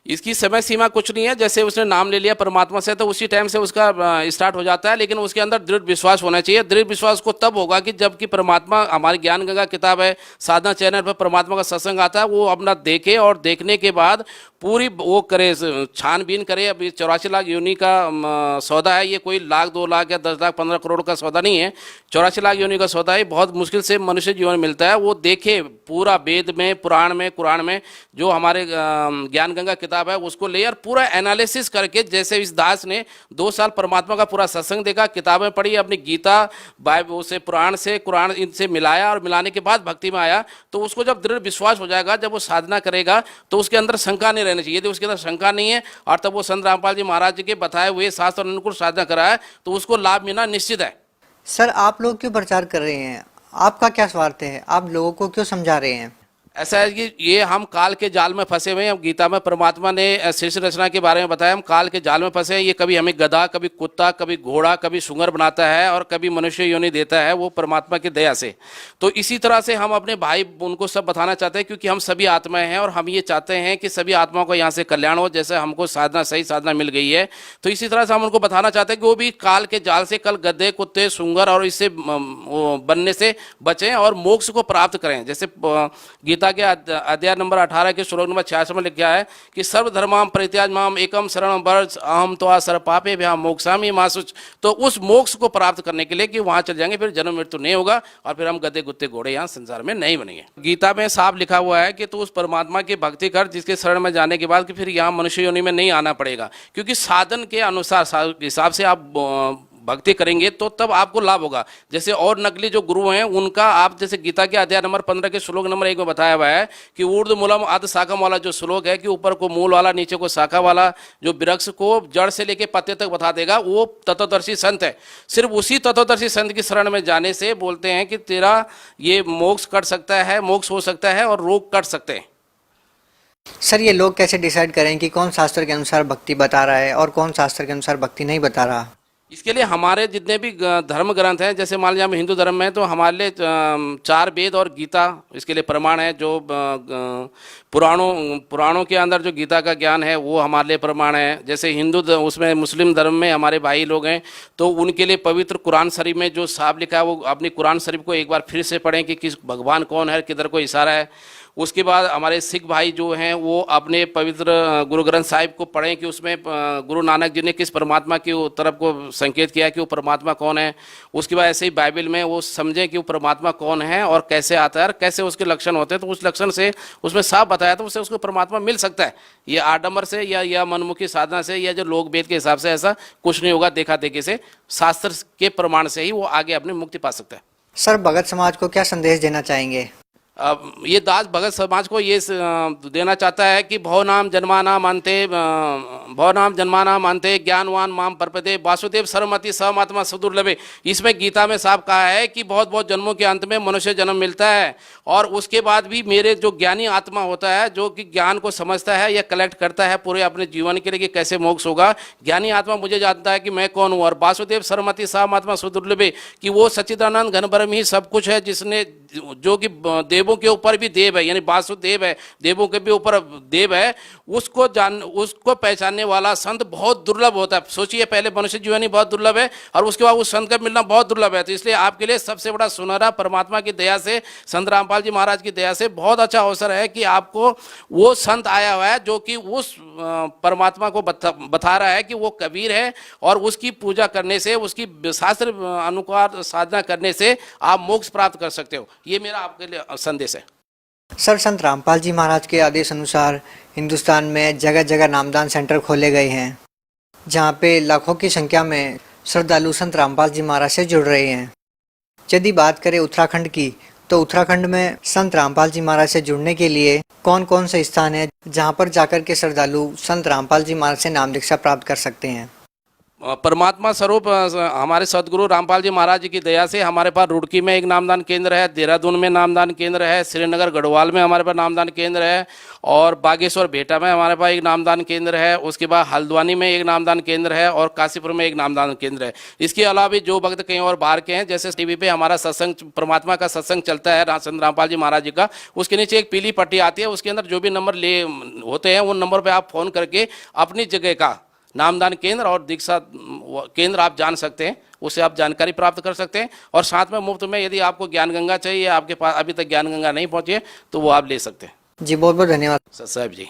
इसकी समय सीमा कुछ नहीं है। जैसे उसने नाम ले लिया परमात्मा से तो उसी टाइम से उसका स्टार्ट हो जाता है, लेकिन उसके अंदर दृढ़ विश्वास होना चाहिए। दृढ़ विश्वास को तब होगा कि जबकि परमात्मा, हमारी ज्ञान गंगा किताब है, साधना चैनल पर परमात्मा का सत्संग आता है, वो अपना देखे और देखने के बाद पूरी वो करे, छानबीन करे। अभी 84 लाख योनि का सौदा है, ये कोई लाख 2 लाख या 10 लाख 15 करोड़ का सौदा नहीं है। 84 लाख योनि का सौदा है, बहुत मुश्किल से मनुष्य जीवन मिलता है। वो देखे पूरा वेद में, पुराण में, कुरान में, जो हमारे ज्ञान गंगा किताब है उसको ले और पूरा एनालिसिस करके, जैसे इस दास ने 2 साल परमात्मा का पूरा सत्संग देखा, किताबें पढ़ी, अपनी गीता बाइबल से, पुराण से, कुरान इनसे मिलाया और मिलाने के बाद भक्ति में आया, तो उसको जब दृढ़ विश्वास हो जाएगा, जब वो साधना करेगा तो उसके अंदर शंका नहीं रहनी चाहिए। यदि उसके अंदर शंका नहीं है और तब वो संत रामपाल जी महाराज जी के बताए हुए शास्त्र अनुकूल साधना कराए तो उसको लाभ मिलना निश्चित है। सर, आप लोग क्यों प्रचार कर रहे हैं? आपका क्या स्वार्थ है? आप लोगों को क्यों समझा रहे हैं? ऐसा है कि ये हम काल के जाल में फंसे हुए हैं। गीता में परमात्मा ने सृष्टि रचना के बारे में बताया, हम काल के जाल में फंसे हैं। ये कभी हमें गधा, कभी कुत्ता, कभी घोड़ा, कभी सुअर बनाता है और कभी मनुष्य योनि देता है, वो परमात्मा की दया से। तो इसी तरह से हम अपने भाई उनको सब बताना चाहते हैं, क्योंकि हम सभी आत्माएं हैं और हम ये चाहते हैं कि सभी आत्माओं को यहाँ से कल्याण हो। जैसे हमको साधना, सही साधना मिल गई है, तो इसी तरह से हम उनको बताना चाहते हैं कि वो भी काल के जाल से, कल गधे, कुत्ते, सुंगर और इससे बनने से बचें और मोक्ष को प्राप्त करें। जैसे गीता के अध्याय नंबर 18 के श्लोक नंबर 66 में लिखा है कि सर्वधर्माम परित्याज माम एकम शरणम व्रज अहम त्वा सर्वपापे भ्याम मोक्षामि मा शुच। तो उस मोक्ष को प्राप्त करने के लिए कि वहां चल जाएंगे, फिर जन्म मृत्यु नहीं होगा और फिर हम गधे, कुत्ते, घोड़े यहाँ संसार में नहीं बनेंगे। गीता में साफ लिखा हुआ है कि तू उस परमात्मा की भक्ति कर जिसके शरण में जाने के बाद कि फिर यहाँ मनुष्य योनि में नहीं आना पड़ेगा, क्योंकि साधन के अनुसार हिसाब से आप भक्ति करेंगे तो तब आपको लाभ होगा। जैसे और नकली जो गुरु हैं उनका आप, जैसे गीता के अध्याय नंबर 15 के श्लोक नंबर 1 में बताया हुआ है कि ऊर्ध्व मूलम अध शाखम वाला जो श्लोक है कि ऊपर को मूल वाला, नीचे को शाखा वाला, जो वृक्ष को जड़ से लेके पत्ते तक बता देगा, वो तत्वदर्शी संत है। सिर्फ उसी तत्वदर्शी संत की शरण में जाने से बोलते हैं कि तेरा ये मोक्ष कट सकता है, मोक्ष हो सकता है और रोग कट सकते हैं। सर, ये लोग कैसे डिसाइड करें कि कौन शास्त्र के अनुसार भक्ति बता रहा है और कौन शास्त्र के अनुसार भक्ति नहीं बता रहा? इसके लिए हमारे जितने भी धर्म ग्रंथ हैं, जैसे मान लीजिए हम हिंदू धर्म में, तो हमारे लिए 4 वेद और गीता इसके लिए प्रमाण है। जो पुराणों के अंदर जो गीता का ज्ञान है वो हमारे लिए प्रमाण है। जैसे हिंदू उसमें मुस्लिम धर्म में हमारे भाई लोग हैं तो उनके लिए पवित्र कुरान शरीफ में जो साफ लिखा है वो अपनी कुरान शरीफ को एक बार फिर से पढ़ें कि किस भगवान कौन है, किधर को इशारा है। उसके बाद हमारे सिख भाई जो हैं वो अपने पवित्र गुरु ग्रंथ साहिब को पढ़ें कि उसमें गुरु नानक जी ने किस परमात्मा की तरफ को संकेत किया कि वो परमात्मा कौन है। उसके बाद ऐसे ही बाइबल में वो समझें कि वो परमात्मा कौन है और कैसे आता है और कैसे उसके लक्षण होते हैं। तो उस लक्षण से उसमें साफ बताया तो उससे उसको परमात्मा मिल सकता है। ये आडंबर से या मनमुखी साधना से या जो लोक वेद के हिसाब से ऐसा कुछ नहीं होगा। देखा देखी से, शास्त्र के प्रमाण से ही वो आगे अपनी मुक्ति पा सकता है। सर, भगत समाज को क्या संदेश देना चाहेंगे? ये दास भगत समाज को ये देना चाहता है कि भव नाम जन्माना मानते ज्ञानवान माम परपते वासुदेव सर्वमति सहमात्मा सुदुर्लभे। इसमें गीता में साफ कहा है कि बहुत बहुत जन्मों के अंत में मनुष्य जन्म मिलता है और उसके बाद भी मेरे जो ज्ञानी आत्मा होता है, जो कि ज्ञान को समझता है या कलेक्ट करता है पूरे अपने जीवन के लिए कि कैसे मोक्ष होगा, ज्ञानी आत्मा मुझे जानता है कि मैं कौन हूँ। और वासुदेव सर्वमति सहमात्मा सुदुर्लभे कि वो सच्चिदानंद घन ब्रह्म ही सब कुछ है, जिसने जो कि देवों के ऊपर भी देव है, यानी वासुदेव है, देवों के भी ऊपर देव है। उसको पहचानने वाला संत बहुत दुर्लभ होता है। सोचिए, पहले मनुष्य जीवन ही बहुत दुर्लभ है और उसके बाद उस संत का मिलना बहुत दुर्लभ है। तो इसलिए आपके लिए सबसे बड़ा सुनहरा परमात्मा की दया से, संत रामपाल जी महाराज की दया से बहुत अच्छा अवसर है कि आपको वो संत आया हुआ है जो कि उस परमात्मा को बता रहा है कि वो कबीर है और उसकी पूजा करने से, उसकी शास्त्र अनुसार साधना करने से आप मोक्ष प्राप्त कर सकते हो। ये मेरा आपके लिए संदेश है। सर, संत रामपाल जी महाराज के आदेश अनुसार हिंदुस्तान में जगह जगह नामदान सेंटर खोले गए हैं, जहाँ पे लाखों की संख्या में श्रद्धालु संत रामपाल जी महाराज से जुड़ रहे हैं। यदि बात करें उत्तराखंड की, तो उत्तराखंड में संत रामपाल जी महाराज से जुड़ने के लिए कौन कौन से स्थान है जहाँ पर जाकर के श्रद्धालु संत रामपाल जी महाराज से नाम दीक्षा प्राप्त कर सकते हैं? परमात्मा स्वरूप हमारे सदगुरु रामपाल जी महाराज जी की दया से हमारे पास रुड़की में एक नामदान केंद्र है, देहरादून में नामदान केंद्र है, श्रीनगर गढ़वाल में हमारे पास नामदान केंद्र है और बागेश्वर भेटा में हमारे पास एक नामदान केंद्र है। उसके बाद हल्द्वानी में एक नामदान केंद्र है और काशीपुर में एक नामदान केंद्र है। इसके अलावा भी जो भक्त कहीं और बाहर के हैं, जैसे टीवी पे हमारा सत्संग, परमात्मा का सत्संग चलता है संत रामपाल जी महाराज जी का, उसके नीचे एक पीली पट्टी आती है, उसके अंदर जो भी नंबर ले होते हैं उन नंबर पर आप फोन करके अपनी जगह का नामदान केंद्र और दीक्षा केंद्र आप जान सकते हैं, उससे आप जानकारी प्राप्त कर सकते हैं। और साथ में मुफ्त में यदि आपको ज्ञान गंगा चाहिए, आपके पास अभी तक ज्ञान गंगा नहीं पहुंची है, तो वो आप ले सकते हैं। जी, बहुत बहुत धन्यवाद सर साहब जी।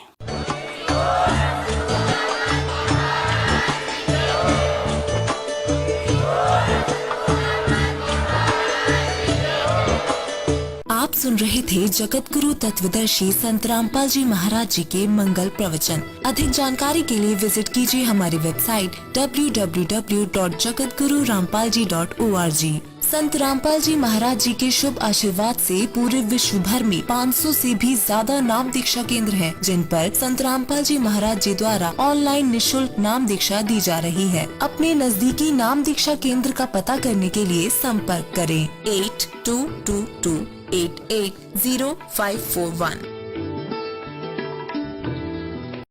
आप सुन रहे थे जगत गुरु तत्वदर्शी संत रामपाल जी महाराज जी के मंगल प्रवचन। अधिक जानकारी के लिए विजिट कीजिए हमारी वेबसाइट www.jagatgururampalji.org। संत रामपाल जी महाराज जी के शुभ आशीर्वाद से पूरे विश्व भर में 500 से भी ज्यादा नाम दीक्षा केंद्र हैं, जिन पर संत रामपाल जी महाराज जी द्वारा ऑनलाइन निशुल्क नाम दीक्षा दी जा रही है। अपने नजदीकी नाम दीक्षा केंद्र का पता करने के लिए संपर्क करें 8222 880541।